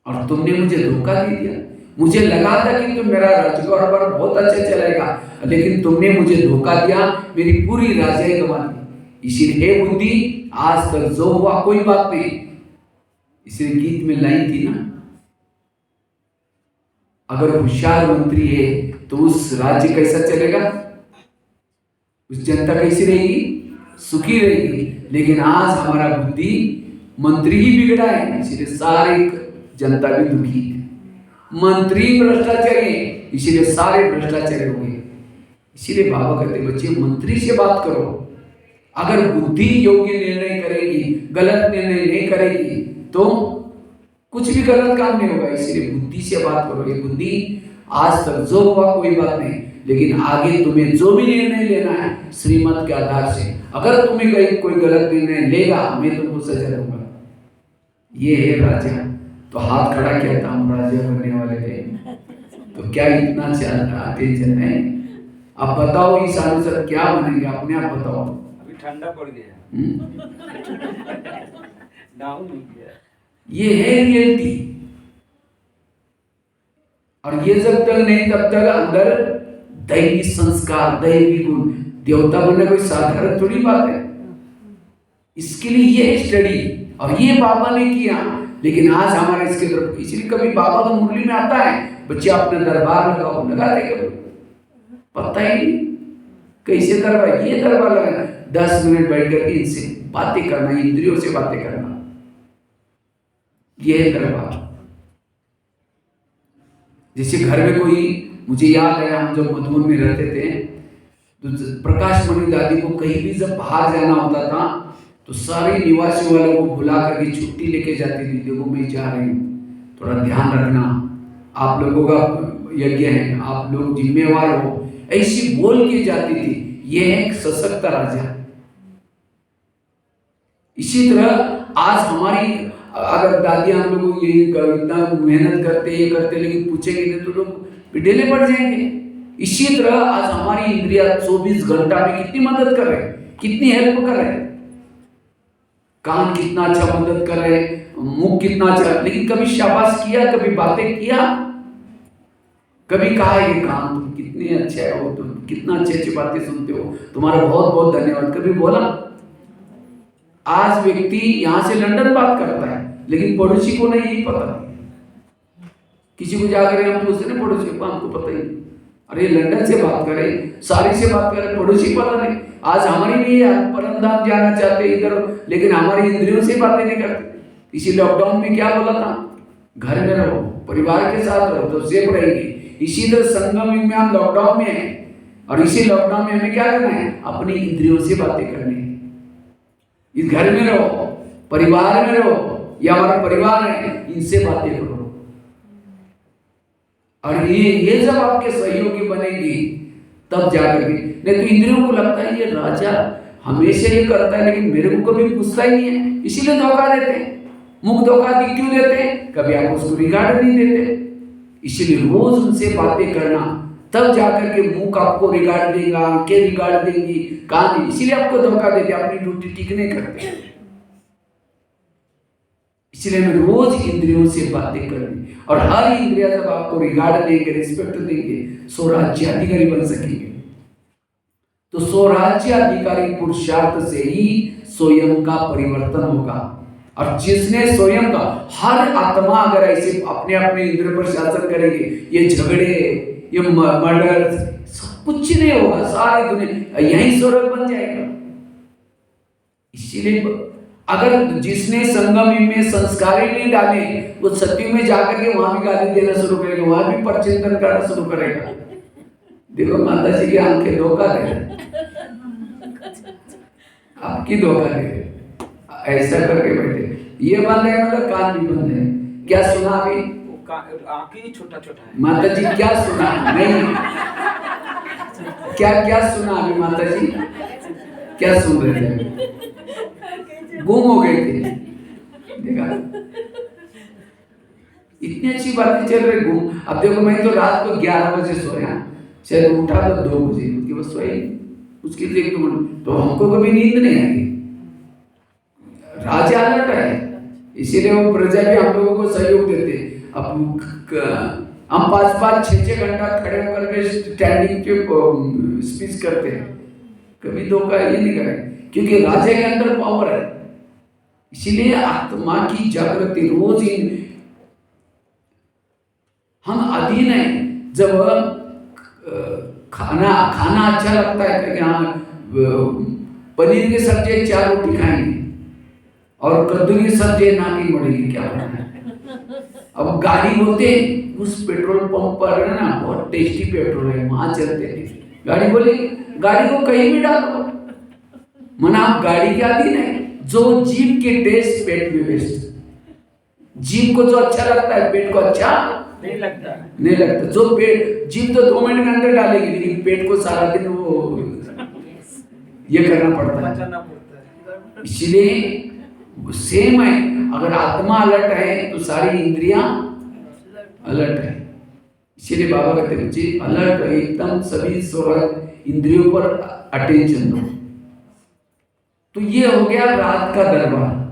और तुमने मुझे धोखा दे दिया। मुझे लगा था कि तुम मेरा राजकारोबार बहुत अच्छा चलाएगा, लेकिन तुमने मुझे धोखा दिया, मेरी पूरी राजाई गंवा दी। इसीलिए हे बुद्धि, आज तक जो हुआ कोई बात नहीं। इसलिए गीत में लाइन थी ना, अगर होशियार मंत्री है तो उस राज्य कैसा चलेगा, उस जनता कैसी रहेगी? सुखी रहेगी। लेकिन आज हमारा बुद्धि मंत्री ही बिगड़ा है, इसलिए सारी जनता भी दुखी है। मंत्री भ्रष्टाचारी है, इसीलिए सारे भ्रष्टाचारी हो गए। इसीलिए बाबा कहते बच्चे, मंत्री से बात करो, अगर बुद्धि योग्य निर्णय करेगी, गलत निर्णय नहीं करेगी, तो कुछ भी गलत काम नहीं होगा। इसलिए बुद्धि से बात करो। ये बुद्धि आज तक जो हुआ कोई बात नहीं, लेकिन आगे तुम्हें जो भी निर्णय लेना है श्रीमत के आधार से, अगर तुम्हें कोई गलत निर्णय लेगा, मैं तुमको सजा दूंगा। ये है राजा। तो हाथ खड़ा किया था, हम राजा बनने वाले थे। तो क्या इतना टेंशन है? अब बताओ इस अनुसार क्या बनेंगे, अपने आप बताओ। अभी ठंडा पड़ गया, डाउन हो गया। ये है रियलिटी। और ये जब तक नहीं, तब तक अंदर दैवी संस्कार, दैवी गुण, देवता बनना कोई साधारण थोड़ी बात है। इसके लिए ये स्टडी, और ये बाबा ने किया। लेकिन आज हमारा इसके तरफ, इसलिए कभी बाबा का मुरली में आता है, बच्चे अपना दरबार लगाओ, लगाते कभी पता ही नहीं कैसे दरबार। ये दरबार लगाना, 10 मिनट बैठ करके इनसे बातें करना, इंद्रियों से बातें करना, ये है दरबार। जैसे घर में कोई, मुझे याद है हम जब मधुबन में रहते थे, तो प्रकाश मणि दादी को कहीं भी जब बाहर जाना होता था, तो सारे निवासी वालों को बुला करके छुट्टी लेके जाती थी। देखो मैं जा रही हूँ, थोड़ा ध्यान रखना, आप लोगों का यज्ञ है, आप लोग जिम्मेवार हो, ऐसी बोल के जाती थी। ये है एक सशक्त राजा। इसी तरह आज हमारी, अगर दादी हम लोग ये इतना मेहनत करते, ये करते, लेकिन पूछेंगे तो लोग पिटेले पड़ जाएंगे। इसी तरह आज हमारी इंद्रिया 24 घंटा में कितनी मदद कर रहे, कितनी हेल्प कर रहे। कान कितना अच्छा मदद कर रहे, मुंह कितना अच्छा, लेकिन कभी शाबाश किया, कभी बातें किया, कभी कहा ये कान तुम कितने अच्छे हो, तुम कितना अच्छी अच्छी बातें सुनते हो, तुम्हारा बहुत बहुत धन्यवाद, कभी बोला? आज व्यक्ति यहां से लंदन बात करता है, लेकिन पड़ोसी को नहीं पता। किसी को जाकर हम पूछते ना, पड़ोसी को, हमको पता ही, अरे लंदन से बात करें, सारी से बात करें, पड़ोसी पता नहीं। आज हमारी भी परमधाम जाना चाहते इधर, लेकिन हमारी इंद्रियों से बातें नहीं करते। इसी लॉकडाउन में क्या बोला था? घर में रहो, परिवार के साथ रहो तो सेफ रहेगी। इसी तरह संगम में हम लॉकडाउन में हैं, और इसी लॉकडाउन में हमें क्या करना है? अपनी इंद्रियों से बातें करनी है। इस घर में रहो, परिवार में रहो, या हमारा परिवार है, इनसे बातें करो। और ये जब आपके सहयोगी बनेगी, तब जाकर के, नहीं तो इंद्रियों को लगता है ये राजा हमेशा ये करता है, लेकिन मेरे को कभी पूछता ही नहीं है, इसीलिए धोखा देते हैं। मुख धोखा क्यों देते हैं? कभी आप उसको रिगार्ड नहीं देते। इसीलिए रोज उनसे बातें करना, तब जाकर के मुख आपको रिगार्ड देगा, आंखें रिगार्ड देंगी, कान, इसीलिए आपको धोखा देते, अपनी ड्यूटी ठीक नहीं करते। इसलिए हमें रोज इंद्रियों से बातें करनी, और हर इंद्रिया जब आपको रिगार्ड देंगे, रिस्पेक्ट देंगे, स्वराज्याधिकारी बन सकेंगे। तो स्वराज्याधिकारी पुरुषार्थ से ही स्वयं का परिवर्तन होगा। और जिसने स्वयं का, हर आत्मा अगर ऐसे अपने अपने इंद्रियों पर शासन करेंगे, ये झगड़े, ये मर्डर, सब कुछ नहीं होगा, सारी दुनिया यही स्वर्ग बन जाएगा। इसीलिए अगर जिसने संगम में संस्कार ही नहीं डाले, वो सत्य में जाकर के वहां भी गाली देना शुरू करेगा, वहां भी परचिंतन करना शुरू करेगा। देखो माता जी की आंखें धोखा दे, आपकी धोखा दे, ऐसा करके बैठे। ये बंद है, मतलब कान भी बंद है। क्या सुना अभी? आंखें छोटा छोटा है। माता जी क्या सुना? नहीं, क्या सुना अभी माता जी? क्या सुन रहे थे? गुम हो गए थे। देखा, इतनी अच्छी बातें चल रही, गुम। अब देखो, मैं तो रात को 11 बजे सोया, शायद उठा तो 2 बजे, उसके बाद सोया, उसके लिए तो हमको कभी नींद नहीं आई। राजा अलर्ट है, इसीलिए वो प्रजा भी हम लोगों को सहयोग देते। अब हम 5-5, 6-6 घंटा खड़े होकर के स्टैंडिंग के स्पीच करते हैं, कभी धोखा ये नहीं करें, क्योंकि राजा के अंदर पावर है। इसीलिए आत्मा की जागृति रोज ही, हम अधीन है। जब खाना अच्छा लगता है कि हाँ पनीर की सब्जी 4 रोटी खाएंगे, और कद्दू की सब्जी ना की पड़ेगी, क्या होना है। अब गाड़ी बोलते उस पेट्रोल पंप पर है ना, बहुत टेस्टी पेट्रोल है, वहां चलते हैं। गाड़ी बोले, गाड़ी को कहीं भी डालो, मन आप गाड़ी के अधीन है। जो जीभ के टेस्ट पेट में वेस्ट, जीभ को जो अच्छा लगता है पेट को अच्छा नहीं लगता। नहीं लगता। जो पेट जीभ तो 2 मिनट में अंदर डालेगी, लेकिन पेट को सारा दिन वो ये करना पड़ता है, बचाना पड़ता है। इसलिए सेम है। अगर आत्मा अलर्ट है तो सारी इंद्रियां अलर्ट है। इसीलिए बाबा कहते हैं बच्चे अलर्ट एकदम सभी इंद्रियों पर अटेंशन दो। तो ये हो गया रात का दरबार,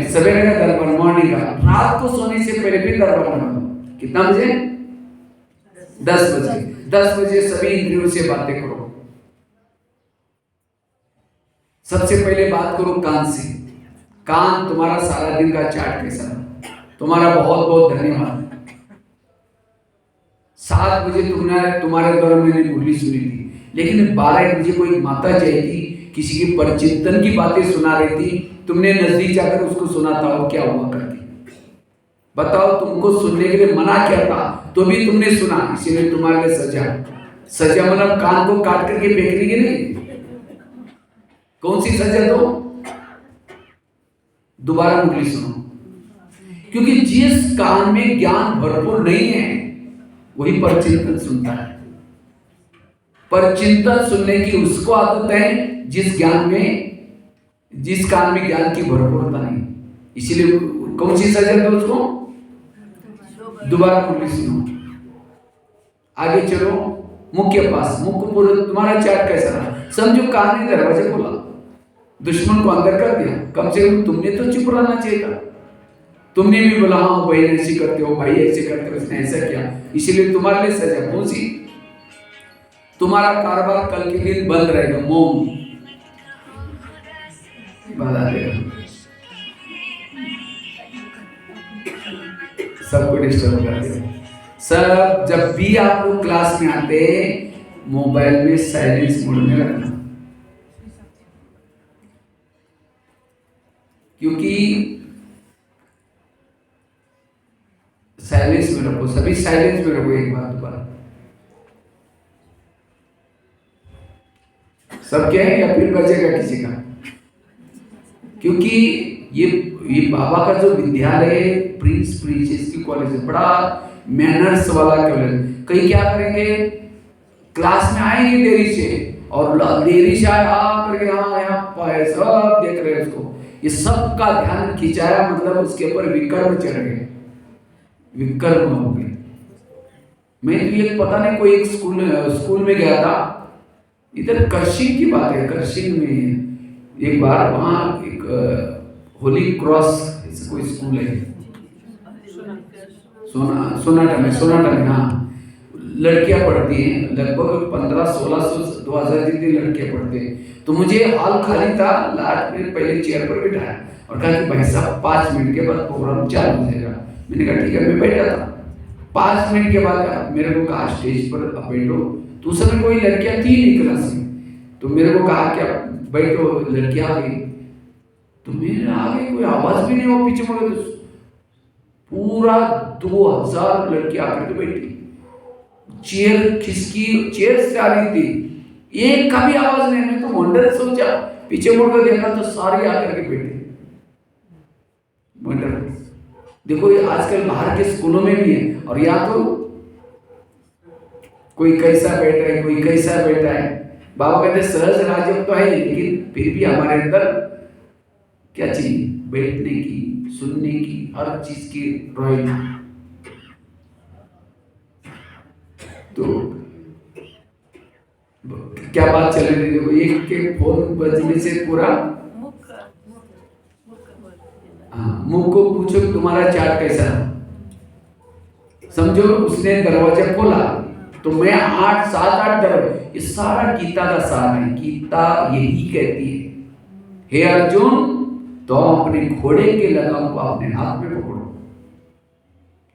सवेरे का दरबार, मॉर्निंग का। रात को सोने से पहले भी दरबार लगा दो। कितना बजे? 10 बजे। 10 बजे सभी इंद्रियों से बातें करो। सबसे पहले बात करो कान से। कान तुम्हारा सारा दिन का चार्ट कैसा है? तुम्हारा बहुत बहुत धन्यवाद। 7 बजे तुम्हारे द्वारा मैंने मुरली सुनी थी, लेकिन 12 बजे कोई माता जी थी, किसी की परचिंतन की बातें सुना रही थी, तुमने नजदीक जाकर उसको सुना था, और क्या हुआ करती? बताओ, तुमको सुनने के लिए मना किया था तो भी तुमने सुना, इसीलिए तुम्हारे लिए सजा। सजा मतलब कान को काट करके फेंकने की नहीं। कौन सी सजा? दो दोबारा मुरली सुनो। क्योंकि जिस कान में ज्ञान भरपूर नहीं है वही परचिंतन सुनता है। परचिंतन सुनने की उसको आदत है जिस कान में ज्ञान की भरपूरता नहीं। इसीलिए कौन सी सजा दो उसको? दोबारा मुरली सुनो। आगे चलो, मुख्य पास। मुख्य पूर्व तुम्हारा चार्ट कैसा रहा? समझो कान ने दरवाजे खोला, दुश्मन को अंदर कर दिया। कम से कम तुमने तो चुप रहना चाहिए था। तुमने भी बोला हाँ बहन ऐसी करते हो, भाई ऐसे करते हो, इसने ऐसा किया, इसीलिए तुम्हारे लिए सजा। कौन सी? तुम्हारा कारोबार कल के दिन बंद रहेगा, मोम बता देगा, सबको डिस्टर्ब कर देगा। सब जब भी आप लोग क्लास में आते मोबाइल में साइलेंस मोड में रखना, क्योंकि साइलेंस में रखो, सभी साइलेंस में रखो। एक बात दोबारा, सब क्या है या फिर बजेगा किसी का? क्योंकि ये बाबा का जो विद्यालय है, प्रिंस प्रिंसेस की कॉलेज है, बड़ा मैनर्स वाला कॉलेज। कई क्या करेंगे, क्लास में आएंगे देरी से, और देरी से आया करके यहाँ सब देख रहे हैं उसको। ये सब का ध्यान खिंचाया, मतलब उसके ऊपर विकर्म चढ़ गए, विकर्म हो गए। मैं तो ये पता नहीं, कोई एक स्कूल में गया था, इधर करशिंग की बात है। करशिंग में एक बार वहाँ एक होली क्रॉस कोई स्कूल है, सोनाटा में हाँ, लड़कियां पढ़ती हैं, लगभग 1500-1600 2000 जितनी लड़कियां पढ़ती हैं। तो मुझे हॉल खाली था, लास्ट में पहले चेयर पर बिठाया और कहा कि भाई साहब 5 मिनट के बाद प्रोग्राम चालू हो जाएगा। मैंने कहा ठीक है, मैं बैठा था। 5 मिनट के बाद मेरे को कहा स्टेज पर अब बैठो। तो उस समय कोई लड़कियां थी नहीं क्लास में, तो मेरे को कहा कि बैठो, लड़कियां आ गई। तो मेरे आगे कोई आवाज भी नहीं हो, पीछे मुड़े तो पूरा 2000 लड़कियां आकर के बैठी, चेयर खिसकी, चेयर से आ रही थी, एक का भी आवाज नहीं। मैं तो वंडर सोचा, पीछे मुड़कर देखा तो सारी आकर के बैठी। वंडर देखो, ये आजकल बाहर के स्कूलों में भी है। और या तो कोई कैसा बैठा है, कोई कैसा बैठा है। बाबा कहते सहज राजयोग तो है, लेकिन फिर भी हमारे अंदर क्या चाहिए? बैठने की, सुनने की, हर चीज की रॉयल्टी। तो क्या बात चल रही है? एक के फोन बजने से पूरा मुख को पूछो तुम्हारा चार्ट कैसा है। समझो उसने दरवाजा खोला तो मैं 7-8 दरवाजे, ये सारा गीता का सार है। गीता यही कहती है, हे अर्जुन तो अपने घोड़े के लगाम को अपने हाथ में पकड़ो।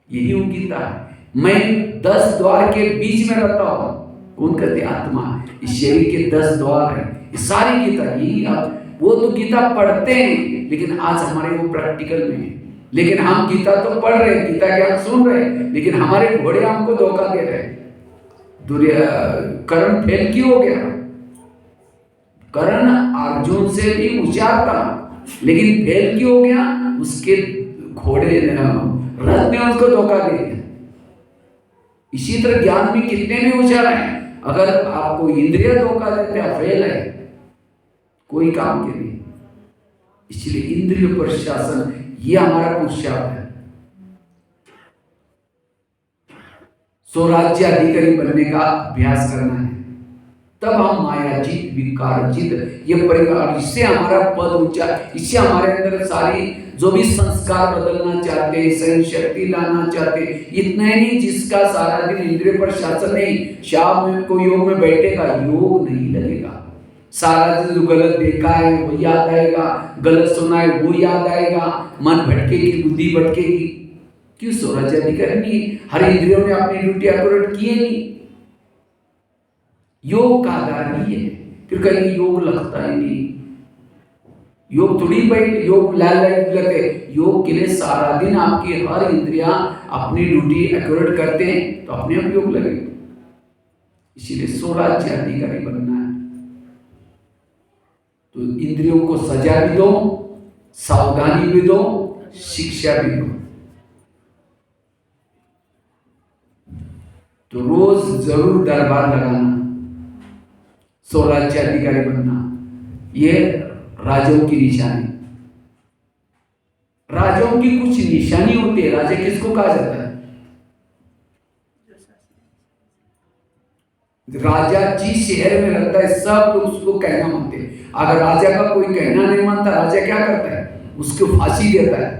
यही वो गीता है। मैं 10 द्वार के बीच में रहता हूं। कौन कहते? आत्मा। इस शरीर के 10 द्वार है। ये सारी गीता यही। वो तो गीता पढ़ते हैं, लेकिन आज हमारे वो प्रैक्टिकल में है। लेकिन हम गीता तो पढ़ रहे हैं, गीता ज्ञान सुन रहे हैं, लेकिन हमारे घोड़े हमको धोखा दे रहे हैं। कर्म फेल क्यों हो गया? कर्ण अर्जुन से भी होशियार था, लेकिन फेल क्यों हो गया? उसके घोड़े रथ ने उसको धोखा दे दिया। इसी तरह ज्ञान में कितने भी होशियार हैं, अगर आपको इंद्रिय धोखा देते हैं, फेल है, कोई काम के नहीं। इसलिए इंद्रिय पर शासन ये हमारा पुरुषार्थ है। स्वराज्य अधिकारी बनने का अभ्यास करना है, तब हम माया जीत, विकार जीत, ये परिवार, इससे हमारा पद ऊंचा, इससे हमारे अंदर सारी जो भी संस्कार बदलना चाहते, सहन शक्ति लाना चाहते, इतना ही नहीं, जिसका सारा दिन इंद्रिय पर शासन नहीं, शाम में कोई योग में बैठेगा, योग नहीं लगेगा, सारा दिन जो गलत देखा है वो याद आएगा, गलत सुना है वो याद आएगा, मन भटकेगी, बुद्धि भटकेगी। क्यों? स्वराज्य अधिकारी नहीं, हर इंद्रियों ने अपनी ड्यूटी एक्यूरेट किए नहीं, योग का आधार नहीं है। फिर कहीं योग लगता ही नहीं, योग थोड़ी बैठ, योग लगते, योग के लिए सारा दिन आपकी हर इंद्रियां अपनी ड्यूटी एक्यूरेट करते हैं, तो अपने आप योग लगेगा। इसीलिए स्वराज्य अधिकारी बनना है, तो इंद्रियों को सजा भी दो, सावधानी भी दो, शिक्षा भी दो। तो रोज जरूर दरबार लगाना, स्वराज्य अधिकारी बनना, ये राजाओं की निशानी। राजाओं की कुछ निशानी होती है। राजा किसको कहा जाता है? राजा जिस शहर में रहता है सब लोग उसको कहना मानते हैं। अगर राजा का कोई कहना नहीं मानता, राजा क्या करता है? उसको फांसी देता है।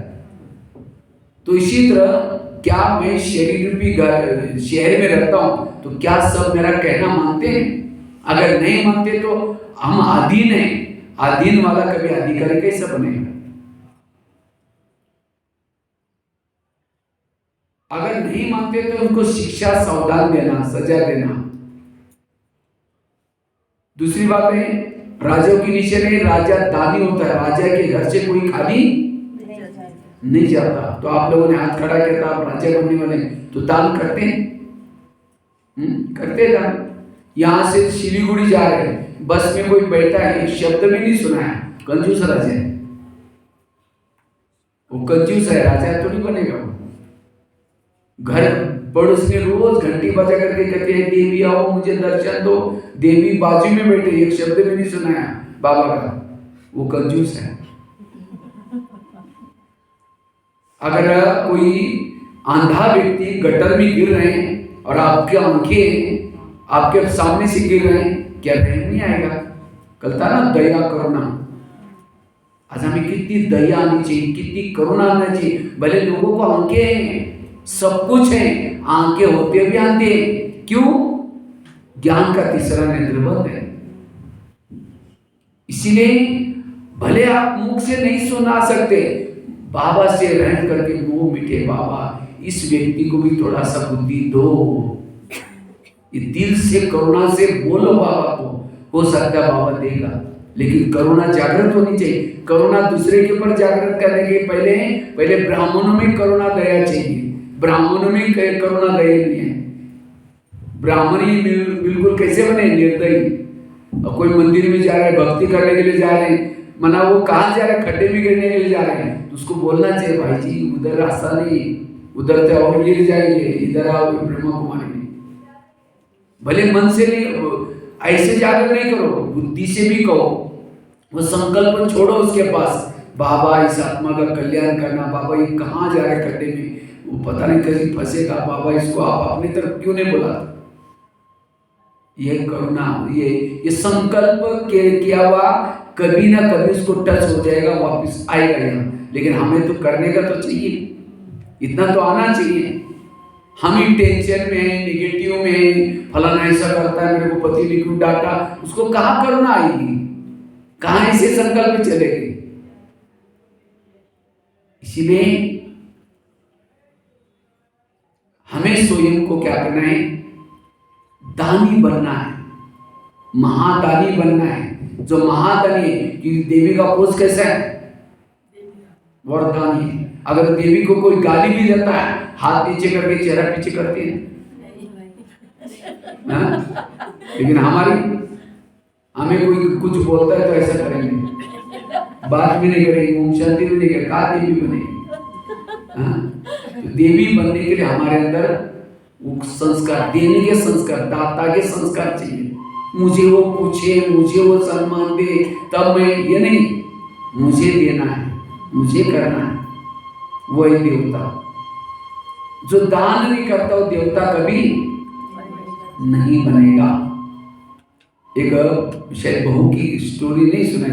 तो इसी तरह क्या मैं शरीर रूपी शहर में रहता हूं, तो क्या सब मेरा कहना मानते हैं? अगर नहीं मानते तो हम अधीन हैं। अधीन वाला कभी अधिकारी कैसे बनेगा? अगर नहीं मानते तो उनको शिक्षा, सावधान देना, सजा देना। दूसरी बात है, राजाओं की निशानी, राजा दानी होता है। राजा के घर से कोई खाली नहीं जाता। तो आप लोगों ने हाथ खड़ा किया था, आप राजा बनने वाले, तो दान करते हैं, करते दान। यहां से शिलीगुड़ी जा रहे हैं, बस में कोई बैठा है, एक शब्द भी नहीं सुना है, कंजूस राजा है वो, कंजूस है, राजा तो नहीं बनेगा वो। घर पड़ोस ने रोज घंटी बजा करके कहते हैं, देवी आओ मुझे दर्शन दो, देवी बाजू में बैठे, एक शब्द भी नहीं सुना है बाबा का, वो कंजूस है। अगर कोई अंधा व्यक्ति गटर में गिर रहे हैं और आपके आंखें आपके सामने से गिर रहे हैं, क्या रहम नहीं आएगा? कल था ना दया करुणा। आज हमें कितनी दया आनी चाहिए, कितनी करुणा आना चाहिए। भले लोगों को आंखें हैं, सब कुछ है, आंखें होते भी आते हैं, क्यों? ज्ञान का तीसरा नेत्र बंद है। इसीलिए भले आप मुख से नहीं सुना सकते, बाबा से रहम करके मुंह मिटे, बाबा इस व्यक्ति को भी थोड़ा सा बुद्धि दो, ये दिल से करुणा से बोलो बाबा को, हो सकता है बाबा देगा। लेकिन करुणा जागृत होनी चाहिए। करुणा दूसरे के ऊपर जागृत करने के पहले ब्राह्मणों में करुणा दया चाहिए। ब्राह्मणों में करुणा दया नहीं है। ब्राह्मण ही बिल्कुल कैसे बने? निर्दयी। और कोई मंदिर में जा रहा है, भक्ति करने के लिए जा रहे हैं, मना वो कहाँ जा रहा है? खड्डे में गिरने के लिए जा रहे हैं, तो उसको बोलना चाहिए, भाई जी उधर रास्ता नहीं, उधर तो और गिर जाएंगे, इधर आओ ब्रह्मा कुमारी में। भले मन से नहीं, ऐसे जाकर नहीं करो, बुद्धि से भी कहो, वो संकल्प छोड़ो उसके पास, बाबा इस आत्मा का कल्याण करना, बाबा ये कहाँ जा रहा है खड्डे में, वो पता नहीं कहीं फंसेगा, बाबा इसको आप अपनी तरफ क्यों नहीं बुला? ये करुणा, ये संकल्प किया हुआ कभी ना कभी उसको टच हो जाएगा, वापस आएगा यहाँ। लेकिन हमें तो करने का तो चाहिए, इतना तो आना चाहिए। हम ही टेंशन में, निगेटिव में, फलाना ऐसा करता है, मेरे को पति ने क्यों डांटा, उसको कहाँ करुणा आएगी? कहाँ ऐसे संकल्प चलेगी? इसीलिए हमें स्वयं को क्या करना है? दानी बनना है, महादानी बनना है। जो महादानी, क्योंकि देवी का पोष कैसा है? वरदानी है। अगर देवी को कोई गाली भी देता है, हाथ नीचे करके चेहरा पीछे करती है, लेकिन हमारी हमें कोई कुछ बोलता है तो ऐसा करेंगे, बात भी नहीं करेंगे, ओम शांति भी नहीं करेंगे, कहा देवी बनेगी। हाँ? तो देवी बनने के लिए हमारे अंदर वो संस्कार, देने के संस्कार, दाता के संस्कार चाहिए। मुझे वो पूछे, मुझे वो सम्मान दे, तब मैं, ये नहीं, मुझे देना है, मुझे करना है। वो है देवता। जो दान नहीं करता वो देवता कभी नहीं बनेगा। एक शायद बहू की स्टोरी नहीं सुनाई